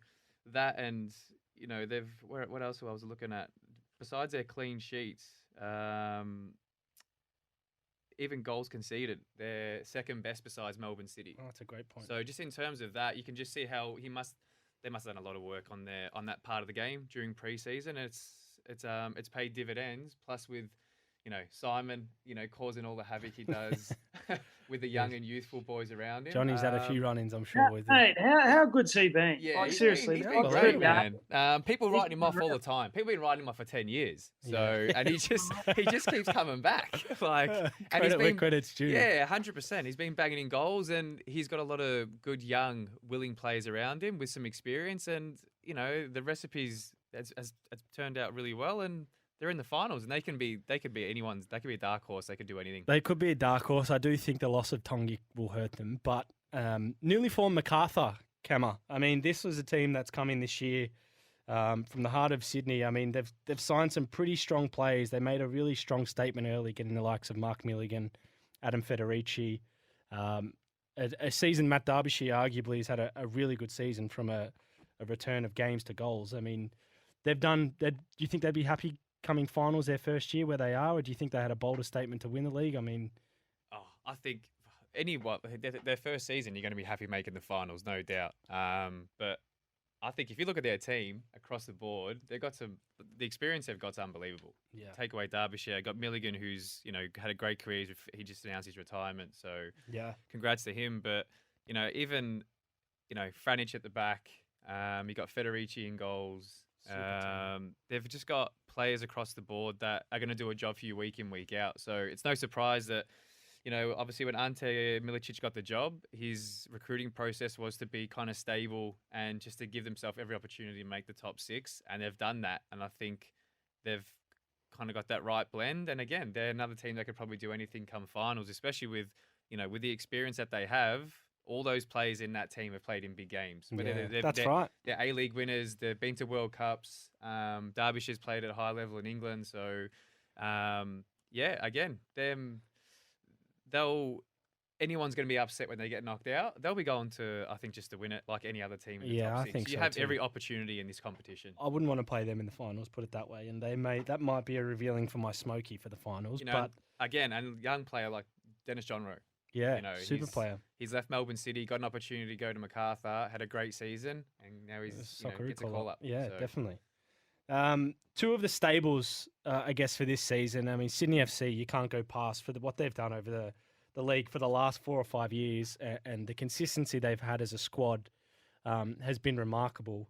that and, you know, what else I was looking at? Besides their clean sheets, even goals conceded, they're second best besides Melbourne City. Oh, that's a great point. So just in terms of that, you can just see how they must have done a lot of work on that part of the game during preseason. It's paid dividends. Plus with, you know, Simon, you know, causing all the havoc he does with the young and youthful boys around him. Johnny's had a few run-ins, I'm sure. With Mate, how good's he been? Yeah, like, he's seriously, been he's great, been man. People writing him off all the time. People been writing him off for 10 years. So, and he just keeps coming back. Like, and he's been credit's due. Yeah, 100%. He's been banging in goals, and he's got a lot of good young, willing players around him with some experience. And you know, the recipes has turned out really well, and they're in the finals, and they could be anyone's. They could be a dark horse. They could do anything. They could be a dark horse. I do think the loss of Tongic will hurt them. But newly formed MacArthur, Cammer. I mean, this was a team that's come in this year from the heart of Sydney. I mean, they've signed some pretty strong players. They made a really strong statement early, getting the likes of Mark Milligan, Adam Federici. A season Matt Derbyshire arguably has had a really good season from a return of games to goals. I mean, do you think they'd be happy coming finals their first year where they are, or do you think they had a bolder statement to win the league? I mean, I think their first season, you're going to be happy making the finals, no doubt. But I think if you look at their team across the board, the experience they've got's unbelievable. Yeah. Take away Derbyshire, got Milligan, who's, you know, had a great career. He just announced his retirement, so yeah, congrats to him. But you know, even, you know, Franich at the back, you got Federici in goals. They've just got players across the board that are going to do a job for you week in, week out. So it's no surprise that, you know, obviously when Ante Milicic got the job, his recruiting process was to be kind of stable and just to give themselves every opportunity to make the top six. And they've done that. And I think they've kind of got that right blend. And again, they're another team that could probably do anything come finals, especially with, you know, with the experience that they have. All those players in that team have played in big games. That's right. They're A-League winners. They've been to World Cups. Derbyshire's played at a high level in England. So, again, anyone's going to be upset when they get knocked out. They'll be going to, I think, just to win it like any other team in the top six. I think you so have too. every opportunity in this competition. I wouldn't want to play them in the finals, put it that way. And that might be a revealing for my Smokey for the finals. You know, but again, a young player like Dennis John Rowe. yeah, You know, super player. He's left Melbourne City, got an opportunity to go to MacArthur, had a great season, and now he's gets a call up. Yeah, So, definitely. Two of the stables, I guess, for this season. I mean, Sydney FC, you can't go past for what they've done over the league for the last 4 or 5 years, and the consistency they've had as a squad has been remarkable.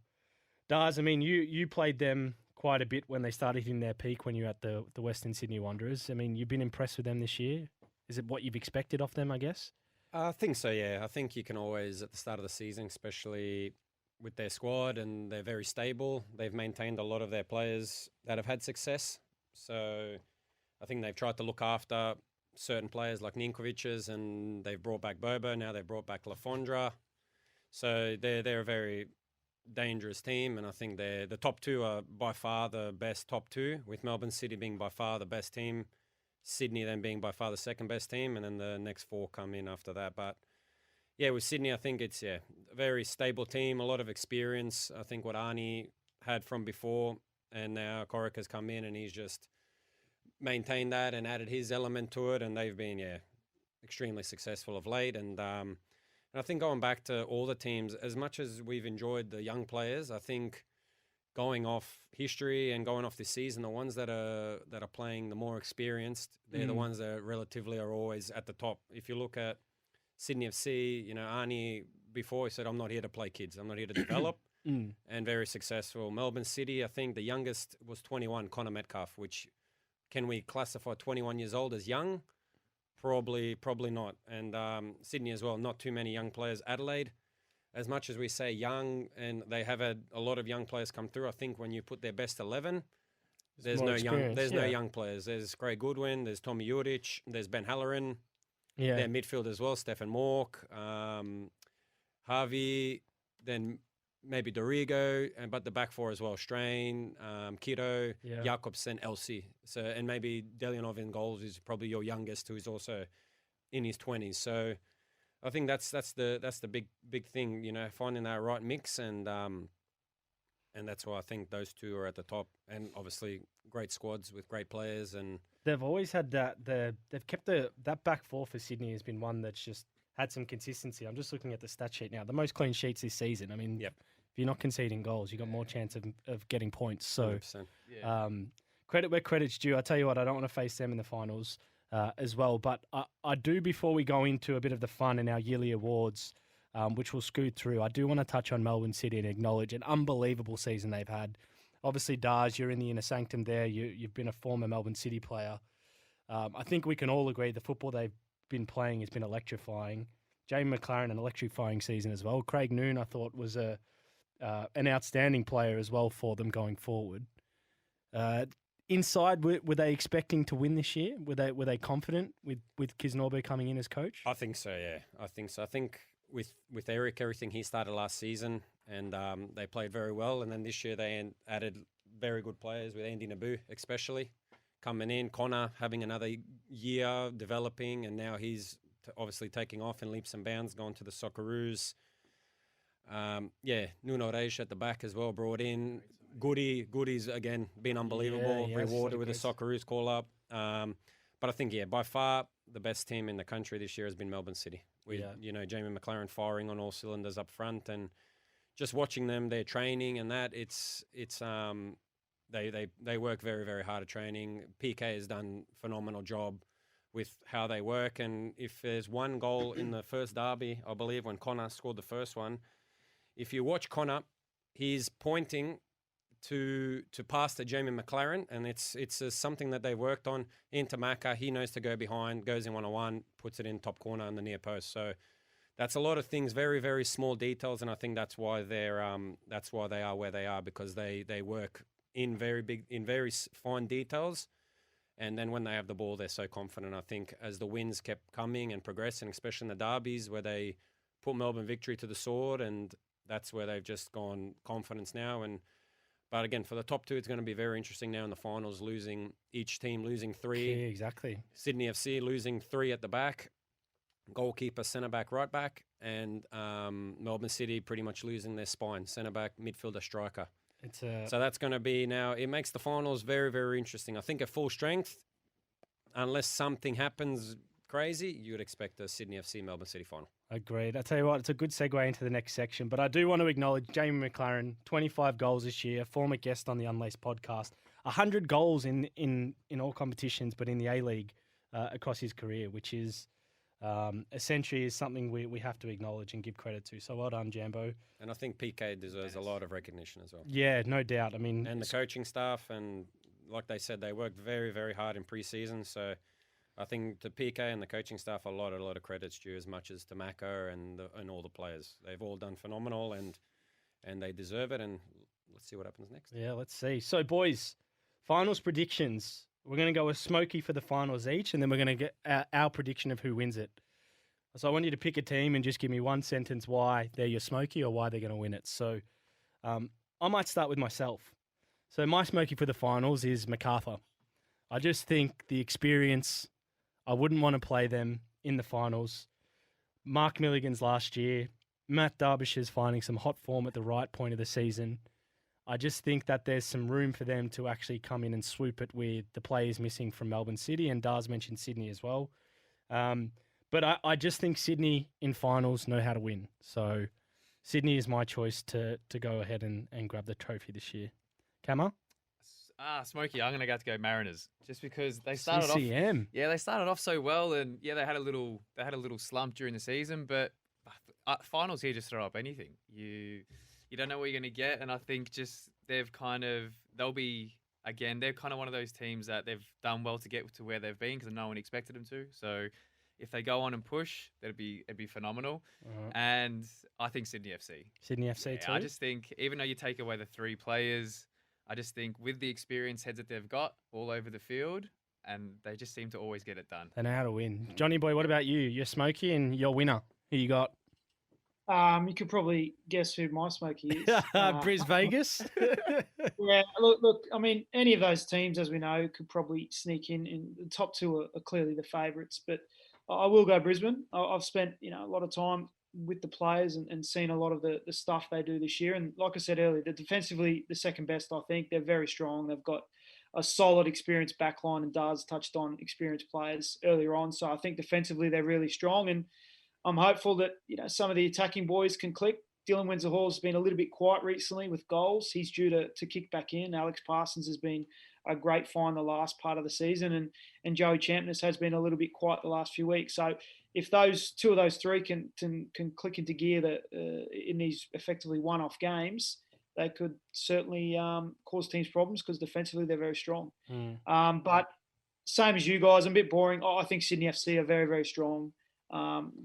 Dars, I mean, you played them quite a bit when they started in their peak when you were at the Western Sydney Wanderers. I mean, you've been impressed with them this year. Is it what you've expected of them, I guess? I think so, yeah. I think you can always, at the start of the season, especially with their squad, and they're very stable. They've maintained a lot of their players that have had success. So I think they've tried to look after certain players like Ninkovic's, and they've brought back Bobo. Now they've brought back Lafondra. So they're a very dangerous team, and I think the top two are by far the best top two, with Melbourne City being by far the best team, Sydney then being by far the second best team, and then the next four come in after that. But yeah, with Sydney, I think it's a very stable team, a lot of experience. I think what Arnie had from before, and now Corrick has come in and he's just maintained that and added his element to it, and they've been extremely successful of late. And I think going back to all the teams, as much as we've enjoyed the young players, I think going off history and going off this season, the ones that are playing the more experienced, they're the ones that relatively are always at the top. If you look at Sydney FC, Arnie before he said, "I'm not here to play kids. I'm not here to develop," and very successful. Melbourne City, I think the youngest was 21, Connor Metcalf. Which can we classify 21 years old as young? Probably not. And Sydney as well, not too many young players. Adelaide, as much as we say young, and they have had a lot of young players come through, I think when you put their best 11, there's no young players. There's Craig Goodwin, there's Tommy Juric, there's Ben Halloran, their midfield as well, Stefan Mork, Harvey, then maybe Dorigo, but the back four as well: Strain, Kiddo, Jakobsen, LC. So, and maybe Delianov in goals is probably your youngest, who is also in his 20s. So, I think that's the big thing, you know, finding that right mix, and that's why I think those two are at the top. And obviously, great squads with great players, and they've always had that. They've kept that back four for Sydney has been one that's just had some consistency. I'm just looking at the stat sheet now. The most clean sheets this season. I mean, if you're not conceding goals, you've got more chance of getting points. So, credit where credit's due. I tell you what, I don't want to face them in the finals as well. But I do, before we go into a bit of the fun in our yearly awards, which we'll scoot through, I do want to touch on Melbourne City and acknowledge an unbelievable season they've had. Obviously, Dars, you're in the inner sanctum there. You've been a former Melbourne City player. I think we can all agree the football they've been playing has been electrifying. Jamie McLaren, an electrifying season as well. Craig Noon, I thought, was an outstanding player as well for them going forward. Inside, were they expecting to win this year? Were they confident with Kisnorbo coming in as coach? I think so, yeah. I think so. I think with Eric, everything he started last season, and they played very well. And then this year they added very good players with Andy Naboo especially coming in. Connor having another year developing, and now he's obviously taking off in leaps and bounds, going to the Socceroos. Nuno Reis at the back as well, brought in. Goody's again been unbelievable, rewarded with a Socceroos call-up. But I think, by far the best team in the country this year has been Melbourne City. With, Jamie McLaren firing on all cylinders up front, and just watching them, their training and that, they work very, very hard at training. PK has done a phenomenal job with how they work. And if there's one goal in the first derby, I believe, when Connor scored the first one, if you watch Connor, he's pointing to pass to Jamie McLaren, and it's something that they worked on into Macca. He knows to go behind, goes in 1-on-1, puts it in top corner in the near post. So that's a lot of things, very, very small details, and I think that's why they are where they are, because they work in very fine details. And then when they have the ball, they're so confident. I think as the wins kept coming and progressing, especially in the derbies where they put Melbourne victory to the sword, and that's where they've just gone confidence now. But again, for the top two, it's going to be very interesting now in the finals, each team losing 3. Yeah, exactly. Sydney FC losing 3 at the back, goalkeeper, centre-back, right-back, and Melbourne City pretty much losing their spine, centre-back, midfielder, striker. So that's going to be now, it makes the finals very, very interesting. I think at full strength, unless something happens crazy, you would expect a Sydney FC Melbourne City final. Agreed. I tell you what, it's a good segue into the next section, but I do want to acknowledge Jamie McLaren, 25 goals this year, former guest on the Unlaced podcast, 100 goals in all competitions, but in the A-League across his career, which is essentially is something we have to acknowledge and give credit to. So well done, Jambo. And I think PK deserves a lot of recognition as well. Yeah, no doubt. I mean, and the coaching staff, and like they said, they worked very, very hard in pre-season. So I think to PK and the coaching staff, a lot of credits due, as much as to Mako and all the players. They've all done phenomenal, and they deserve it. And let's see what happens next. Yeah, let's see. So, boys, finals predictions. We're going to go with Smokey for the finals each, and then we're going to get our prediction of who wins it. So I want you to pick a team and just give me one sentence why they're your Smokey or why they're going to win it. So I might start with myself. So my Smokey for the finals is MacArthur. I just think the experience, I wouldn't want to play them in the finals. Mark Milligan's last year, Matt Derbisher's finding some hot form at the right point of the season. I just think that there's some room for them to actually come in and swoop it with the players missing from Melbourne City, and Dars mentioned Sydney as well. But I just think Sydney in finals know how to win. So Sydney is my choice to go ahead and grab the trophy this year. Kama? Smokey, I'm going to go Mariners, just because they started CCM. off. Yeah, they started off so well, and they had a little slump during the season, but finals here just throw up anything. You don't know what you're going to get, and I think just they're kind of one of those teams that they've done well to get to where they've been, because no one expected them to. So if they go on and push, it'd be phenomenal. Uh-huh. And I think Sydney FC. Sydney FC too? I just think, even though you take away the 3 players, I just think with the experienced heads that they've got all over the field, and they just seem to always get it done. They know how to win. Johnny boy, what about you? You're Smokey and your winner. Who you got? You could probably guess who my smoky is. Bris Vegas. Yeah, look. I mean, any of those teams, as we know, could probably sneak in. The top two are clearly the favourites, but I will go Brisbane. I've spent a lot of time with the players and seen a lot of the stuff they do this year. And like I said earlier, they're defensively the second best. I think they're very strong. They've got a solid, experienced backline, and Dars touched on experienced players earlier on. So I think defensively they're really strong, and I'm hopeful that some of the attacking boys can click. Dylan Windsor-Hall has been a little bit quiet recently with goals. He's due to kick back in. Alex Parsons has been a great find the last part of the season, and Joey Champness has been a little bit quiet the last few weeks. So if those two of those three can click into gear in these effectively one-off games, they could certainly cause teams problems because defensively they're very strong. But same as you guys, I'm a bit boring. I think Sydney FC are very, very strong.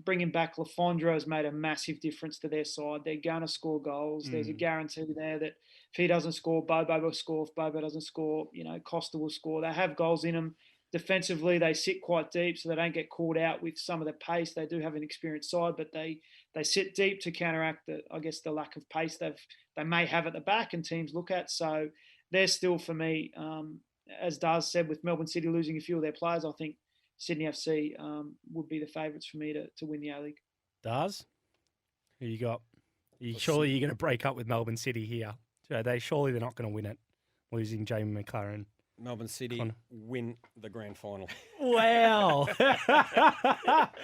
Bringing back Lafondra has made a massive difference to their side. They're going to score goals. There's a guarantee there that if he doesn't score, Bobo will score. If Bobo doesn't score, Costa will score. They have goals in them. Defensively, they sit quite deep, so they don't get caught out with some of the pace. They do have an experienced side, but they sit deep to counteract the lack of pace they may have at the back and teams look at. So they're still, for me, as Daz said, with Melbourne City losing a few of their players, I think Sydney FC would be the favourites for me to win the A-League. Daz, who you got? Surely you're going to break up with Melbourne City here. Surely they're not going to win it, losing Jamie McLaren. Melbourne City win the grand final. Wow.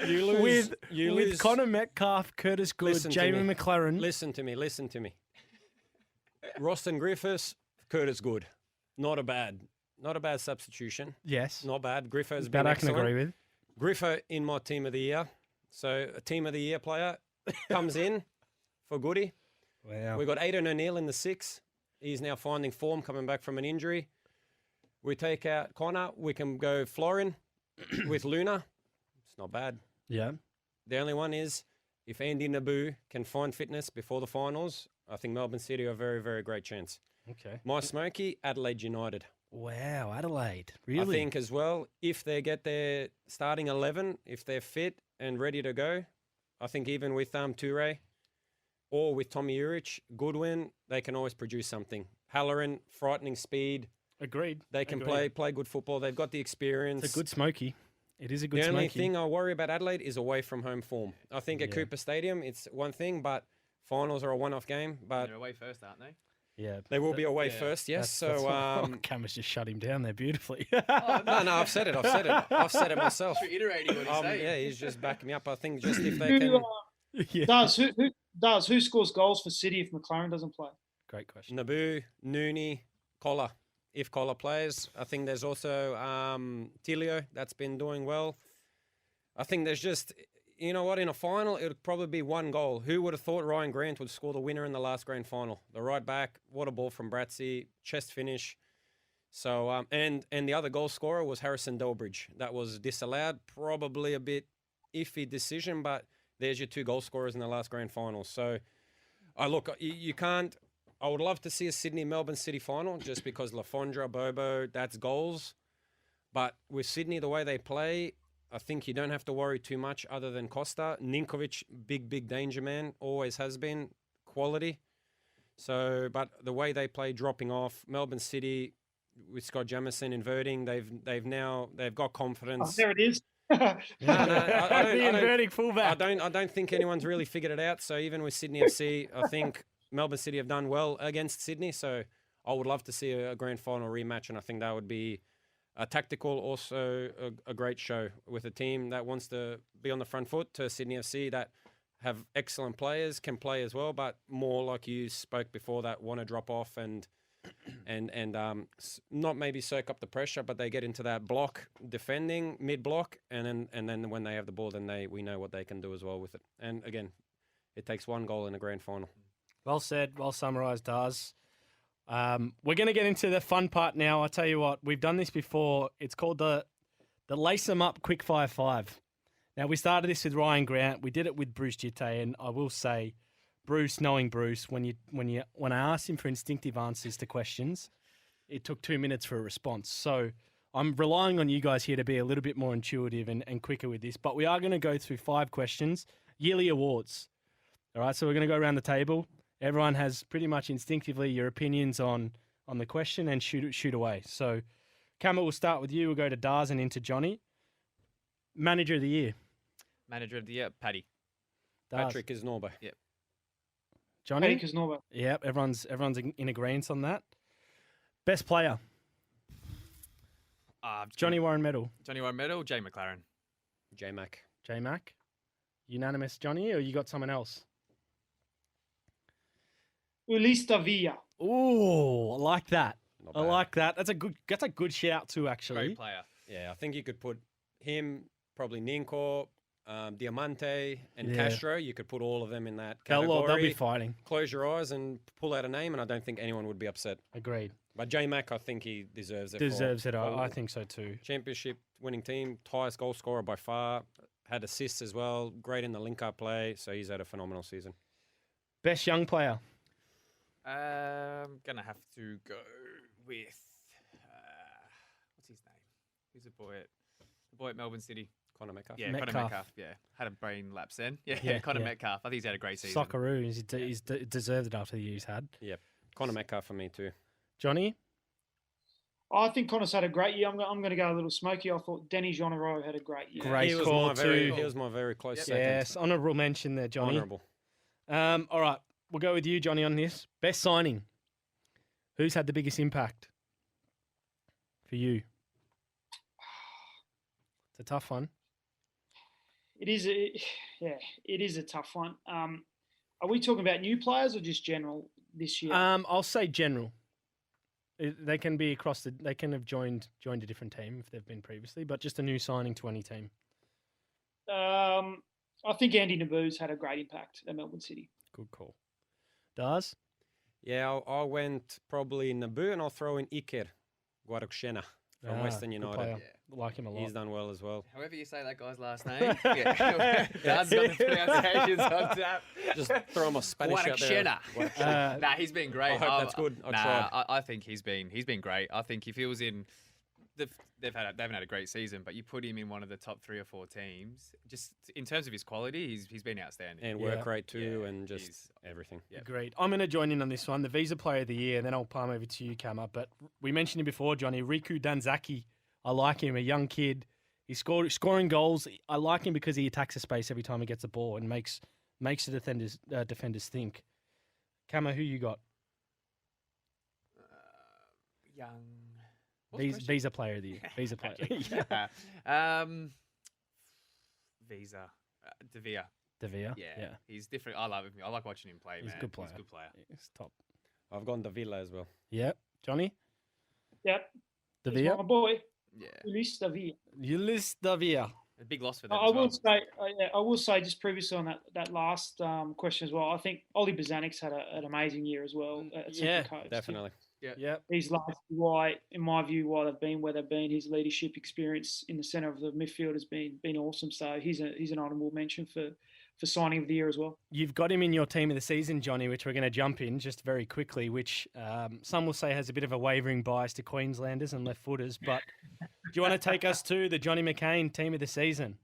You lose. With Connor Metcalf, Curtis Good, Jamie McLaren. Listen to me. Roston Griffiths, Curtis Good. Not a bad substitution. Yes. Not bad. Griffith's that been I can excellent. agree with. Griffith in my team of the year. So a team of the year player comes in for Goody. Wow. We got Aidan O'Neill in the 6. He's now finding form coming back from an injury. We take out Connor. We can go Florin with Luna. It's not bad. Yeah. The only one is if Andy Naboo can find fitness before the finals, I think Melbourne City are a very, very great chance. Okay. My smoky, Adelaide United. Wow, Adelaide. Really? I think as well, if they get their starting 11, if they're fit and ready to go, I think even with Toure or with Tommy Urich, Goodwin, they can always produce something. Halloran, frightening speed. Agreed. They can play good football. They've got the experience. It's a good smoky. It is a good smoky. The only thing I worry about Adelaide is away from home form. I think at Cooper Stadium, it's one thing, but finals are a one-off game. But they're away first, aren't they? Yeah. They will be away first, yes. Cameron's just shut him down there beautifully. No, I've said it. I've said it myself. Reiterating what he's saying. Yeah, he's just backing me up. I think just if they can... Who scores goals for City if McLaren doesn't play? Great question. Naboo, Nooney, Collar. If Collar plays, I think there's also Tilio that's been doing well. I think there's just, in a final, it would probably be one goal. Who would have thought Ryan Grant would score the winner in the last grand final? The right back, what a ball from Bratsy, chest finish. So, and the other goal scorer was Harrison Delbridge. That was disallowed, probably a bit iffy decision, but there's your 2 goal scorers in the last grand final. So, you can't. I would love to see a Sydney-Melbourne City final just because Lafondra, Bobo, that's goals. But with Sydney, the way they play, I think you don't have to worry too much other than Costa. Ninkovic, big danger man, always has been, quality. So, but the way they play, dropping off. Melbourne City, with Scott Jamieson inverting, they've got confidence. Oh, there it is. I inverting fullback. I don't think anyone's really figured it out. So even with Sydney FC, I think Melbourne City have done well against Sydney, so I would love to see a grand final rematch, and I think that would be a tactical, also a great show with a team that wants to be on the front foot to Sydney FC that have excellent players, can play as well, but more like you spoke before that want to drop off and not maybe soak up the pressure, but they get into that block defending mid block, and then when they have the ball, then we know what they can do as well with it. And again, it takes 1 goal in a grand final. Well said, well summarised, Daz. We're going to get into the fun part now. I tell you what, we've done this before. It's called the Lace 'em Up Quickfire 5. Now, we started this with Ryan Grant. We did it with Bruce Jitte, and I will say, Bruce, knowing Bruce, when I asked him for instinctive answers to questions, it took 2 minutes for a response. So I'm relying on you guys here to be a little bit more intuitive and quicker with this. But we are going to go through 5 questions, yearly awards. All right, so we're going to go around the table. Everyone has pretty much instinctively your opinions on the question and shoot away. So, Cameron, we'll start with you. We'll go to Dars and into Johnny. Manager of the year. Manager of the year, Paddy. Dars. Patrick is Norba. Johnny. Paddy Kuznorba. Yep, everyone's in agreement on that. Best player. Johnny Warren Medal. Johnny Warren Medal, Jay McLaren. J Mac. J Mac. Unanimous, Johnny, or you got someone else? Ulysse Villa. Ooh, I like that. Not I bad. like that. That's a good shout too, actually. Great player. Yeah, I think you could put him, probably Ninko, Diamante, and Yeah. Castro. You could put all of them in that They'll category. be fighting. Close your eyes and pull out a name, and I don't think anyone would be upset. Agreed. But J Mac, I think he deserves it. Deserves it. for I think so too. championship winning team, highest goal scorer by far, had assists as well, great in the link-up play, so he's had a phenomenal season. Best young player. Gonna have to go with what's his name? Who's the boy at Melbourne City? Connor Metcalf. Yeah, Metcalf. Connor Metcalf. Yeah, had a brain lapse then. Yeah, Yeah, Connor yeah. Metcalf. I think he's had a great season. Socceroo. He's deserved it after the year he's had. Connor Metcalf for me too. Johnny. I think Connor's had a great year. I'm going to go a little smoky. I thought Denny Jonaro had a great year. Great he was call my very, too. he was my very close Yep. second. Yes, honourable mention there, Johnny. Honourable. All right, we'll go with you, Johnny, on this. Best signing. Who's had the biggest impact for you? It's a tough one. It is a tough one. Are we talking about new players or just general this year? I'll say general. They can be they can have joined a different team if they've been previously, but just a new signing to any team. I think Andy Naboo's had a great impact at Melbourne City. Good call. Dars? Yeah, I went probably Naboo, and I'll throw in Iker Guaruxena from Western good United. player. Like him a lot. He's done well as well. However you say that guy's last name. Yeah. Dad's got the pronunciations on tap. Just throw my Spanish out there. Guaruxena. Nah, he's been great. I hope that's good. I tried. I think he's been great. I think if he was in, they haven't had a great season, but you put him in one of the top 3 or 4 teams, just in terms of his quality, he's been outstanding. And work Yeah. rate too, Yeah, and just he's- everything. Yeah. Great. I'm going to join in on this one. The Visa Player of the Year, and then I'll palm over to you, Kama. But we mentioned him before, Johnny. Riku Danzaki. I like him, a young kid. He's scoring goals. I like him because he attacks the space every time he gets a ball and makes the defenders think. Kama, who you got? Young. What's the question? Visa Player of the Year. Visa Player. Visa. De Villa. De Villa. Yeah. He's different. I love him. I like watching him play, He's a man. good player. He's a good player. It's top. I've gone Davila as well. Yep. Johnny? Yep. De He's Villa? my boy, Yeah. Ulysse Villa. Ulysse De Villa. A big loss for them. I as well. will say just previously on that last question as well. I think Ollie Bozanic's had an amazing year as well at Yeah, Central Coast. Definitely. Yep. He's largely why, in my view, why they've been where they've been. His leadership experience in the centre of the midfield has been awesome. So he's an honourable mention for signing of the year as well. You've got him in your team of the season, Johnny, which we're going to jump in just very quickly, which some will say has a bit of a wavering bias to Queenslanders and left footers. But do you want to take us to the Jonny Mckain team of the season?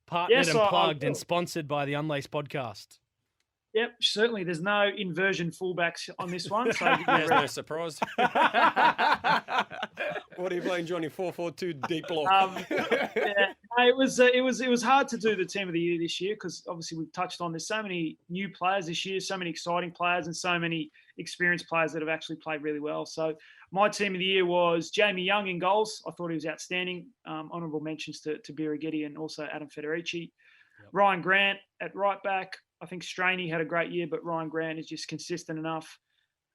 Partnered Yes, and I plugged will. and sponsored by the Unlaced Podcast. Yep, certainly. There's no inversion fullbacks on this one. So There's no surprise. What are you playing, Johnny? 4-4-2 deep block. yeah, it was hard to do the team of the year this year because obviously we've touched on there's so many new players this year, so many exciting players, and so many experienced players that have actually played really well. So my team of the year was Jamie Young in goals. I thought he was outstanding. Honourable mentions to Birighitti and also Adam Federici. Yep. Ryan Grant at right back. I think Straney had a great year, but Ryan Grant is just consistent enough.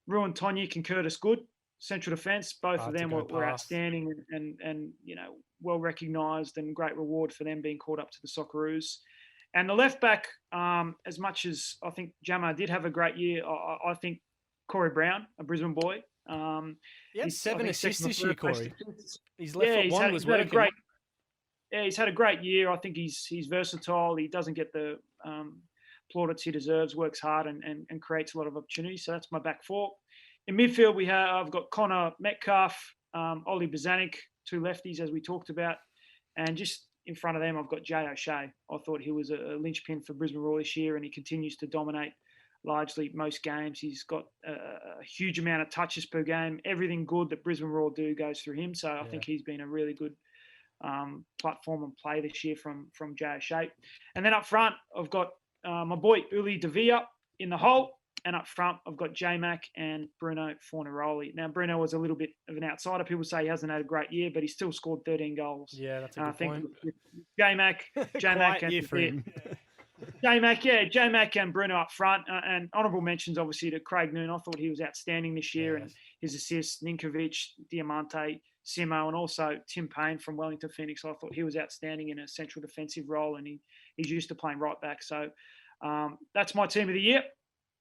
Ruan Tonic and Curtis Good, central defence. Both Hard of to them go were past. outstanding and well recognised and great reward for them being called up to the Socceroos. And the left back, as much as I think Jamar did have a great year, I think Corey Brown, a Brisbane boy. He had he's, I 7 think, assists second or this year, third place Corey. assists. His left foot one was working. He's had a great year. I think he's versatile. He doesn't get the plaudits he deserves, works hard and creates a lot of opportunities. So that's my back four. In midfield, I've got Connor Metcalf, Ollie Bozanic, 2 lefties, as we talked about. And just in front of them, I've got Jay O'Shea. I thought he was a linchpin for Brisbane Roar this year, and he continues to dominate largely most games. He's got a huge amount of touches per game. Everything good that Brisbane Roar do goes through him. So I think he's been a really good platform and play this year from Jay O'Shea. And then up front, I've got my boy Uli Devia in the hole. And up front, I've got J-Mac and Bruno Fornaroli. Now, Bruno was a little bit of an outsider. People say he hasn't had a great year, but he still scored 13 goals. Yeah, that's a good point. J-Mac and year for him. J-Mac and Bruno up front. And honourable mentions, obviously, to Craig Noon. I thought he was outstanding this year. And his assists, Ninkovic, Diamante, Simo, and also Tim Payne from Wellington Phoenix. I thought he was outstanding in a central defensive role, and he's used to playing right back. So that's my team of the year.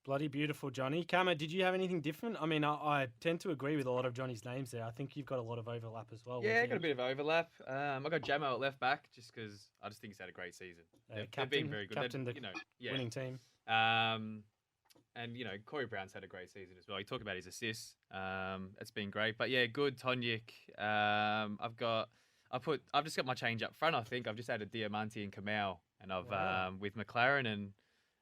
Bloody beautiful, Johnny. Kama, did you have anything different? I mean, I tend to agree with a lot of Johnny's names there. I think you've got a lot of overlap as well. Yeah, I got a bit of overlap. I got Jamo at left back just because I just think he's had a great season. They've been very good. Captain the winning team. And, Corey Brown's had a great season as well. You talk about his assists. It's been great. But, yeah, good. Tonjik. I've just got my change up front, I think. I've just added Diamante and Kamau and with McLaren, and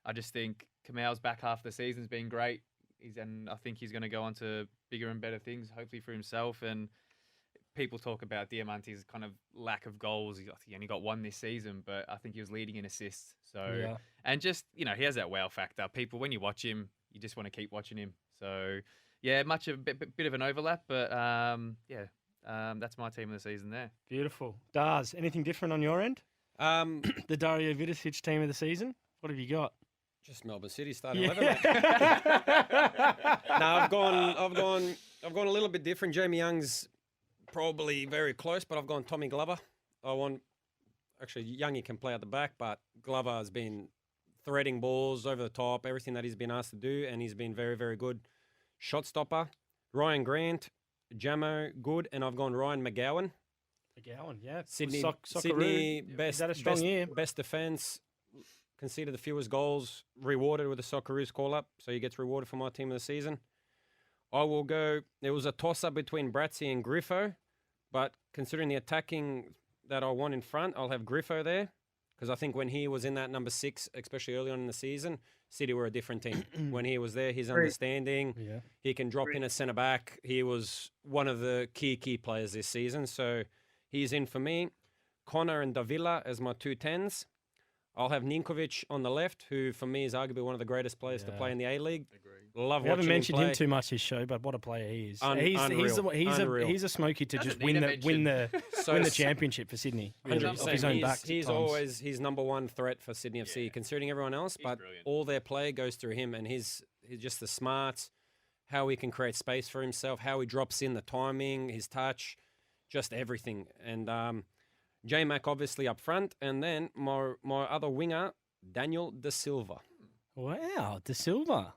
I just think Kamau's back half of the season's been great. I think he's going to go on to bigger and better things, hopefully for himself. And people talk about Diamante's kind of lack of goals. I think he only got one this season, but I think he was leading in assists. So, and just, he has that wow factor. People, when you watch him, you just want to keep watching him. So, yeah, bit of an overlap, but that's my team of the season there. Beautiful. Dars, anything different on your end? The Dario Vidosic team of the season. What have you got? Just Melbourne City starting 11. No, I've gone a little bit different. Jamie Young's probably very close, but I've gone Tommy Glover. Youngie can play at the back, but Glover has been threading balls over the top, everything that he's been asked to do, and he's been very, very good. Shot stopper, Ryan Grant, Jamo, good, and I've gone Ryan McGowan. McGowan, yeah. Sydney, Is that a strong year? Best defence. Conceded the fewest goals, rewarded with a Socceroos call-up, so he gets rewarded for my team of the season. I will go, there was a toss-up between Bratsy and Griffo, but considering the attacking that I want in front, I'll have Griffo there, because I think when he was in that number 6, especially early on in the season, City were a different team. When he was there, his understanding, he can drop in a centre-back. He was one of the key players this season, so he's in for me. Connor and Davila as my 2 10s. I'll have Ninkovic on the left, who for me is arguably one of the greatest players to play in the A-League. Love we watching haven't mentioned him too much this show, but what a player he is. Unreal. He's a smoky to just win the championship for Sydney. Really, off his own back. He's always his number one threat for Sydney FC, considering everyone else. But brilliant. All their play goes through him, and he's just the smarts, how he can create space for himself, how he drops in the timing, his touch, just everything. And J-Mac obviously up front, and then my other winger, Daniel De Silva. Wow, De Silva.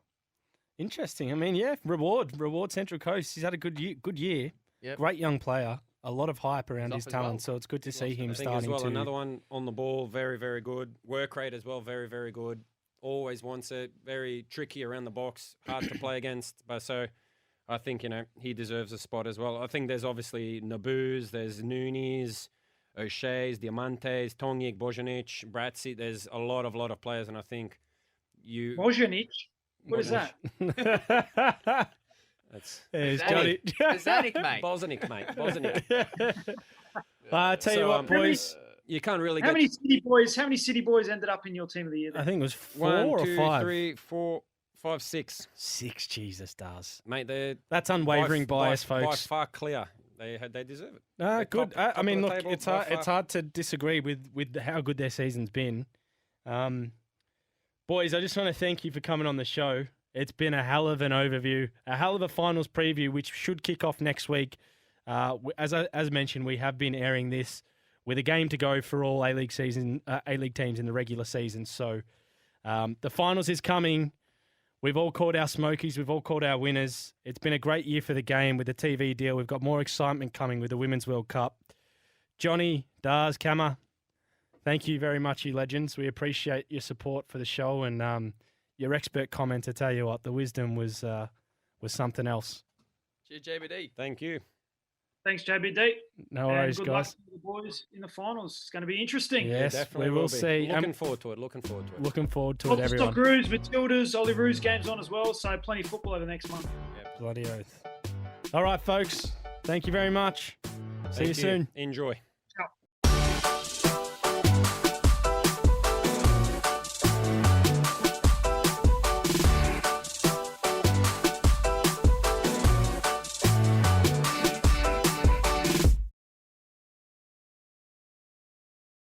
Interesting. I mean, reward Central Coast. He's had a good year. Yep. Great young player. A lot of hype around his talent, so it's good to see him starting to. Another one on the ball, very, very good. Work rate as well, very, very good. Always wants it. Very tricky around the box, hard to play against. But so I think, he deserves a spot as well. I think there's obviously Nabuz, there's Nunes, O'Shea's, Diamantes, Tonjik, Bojanic, Bratsy. There's a lot of players, and I think Bojanic? What is that? That's Johnny. Bozanic, mate. Bozanic. I tell you what, boys. You can't really How many City boys ended up in your team of the year then? I think it was 4 1, or 2, 5. 3, 4, 5, 6. 6, Jesus does. Mate, that's unwavering bias, folks. By far clear. They deserve it. Good. Top I mean, look, table, it's hard to disagree with how good their season's been. Boys, I just want to thank you for coming on the show. It's been a hell of an overview, a hell of a finals preview, which should kick off next week. As mentioned, we have been airing this with a game to go for all A-League teams in the regular season. So the finals is coming. We've all called our smokies. We've all called our winners. It's been a great year for the game with the TV deal. We've got more excitement coming with the Women's World Cup. Johnny, Dars, Kama, thank you very much, you legends. We appreciate your support for the show and your expert comment. To tell you what, the wisdom was something else. Cheers, JBD. Thank you. Thanks, JBD. No worries, good guys. luck to the boys in the finals. It's going to be interesting. Yes, Definitely we will be. see. Looking forward to it. Looking forward to it. Looking forward to it, everyone. Stockaroos, Matildas, Olyroos games on as well. So plenty of football over the next month. Bloody oath. All right, folks. Thank you very much. See you soon. Enjoy.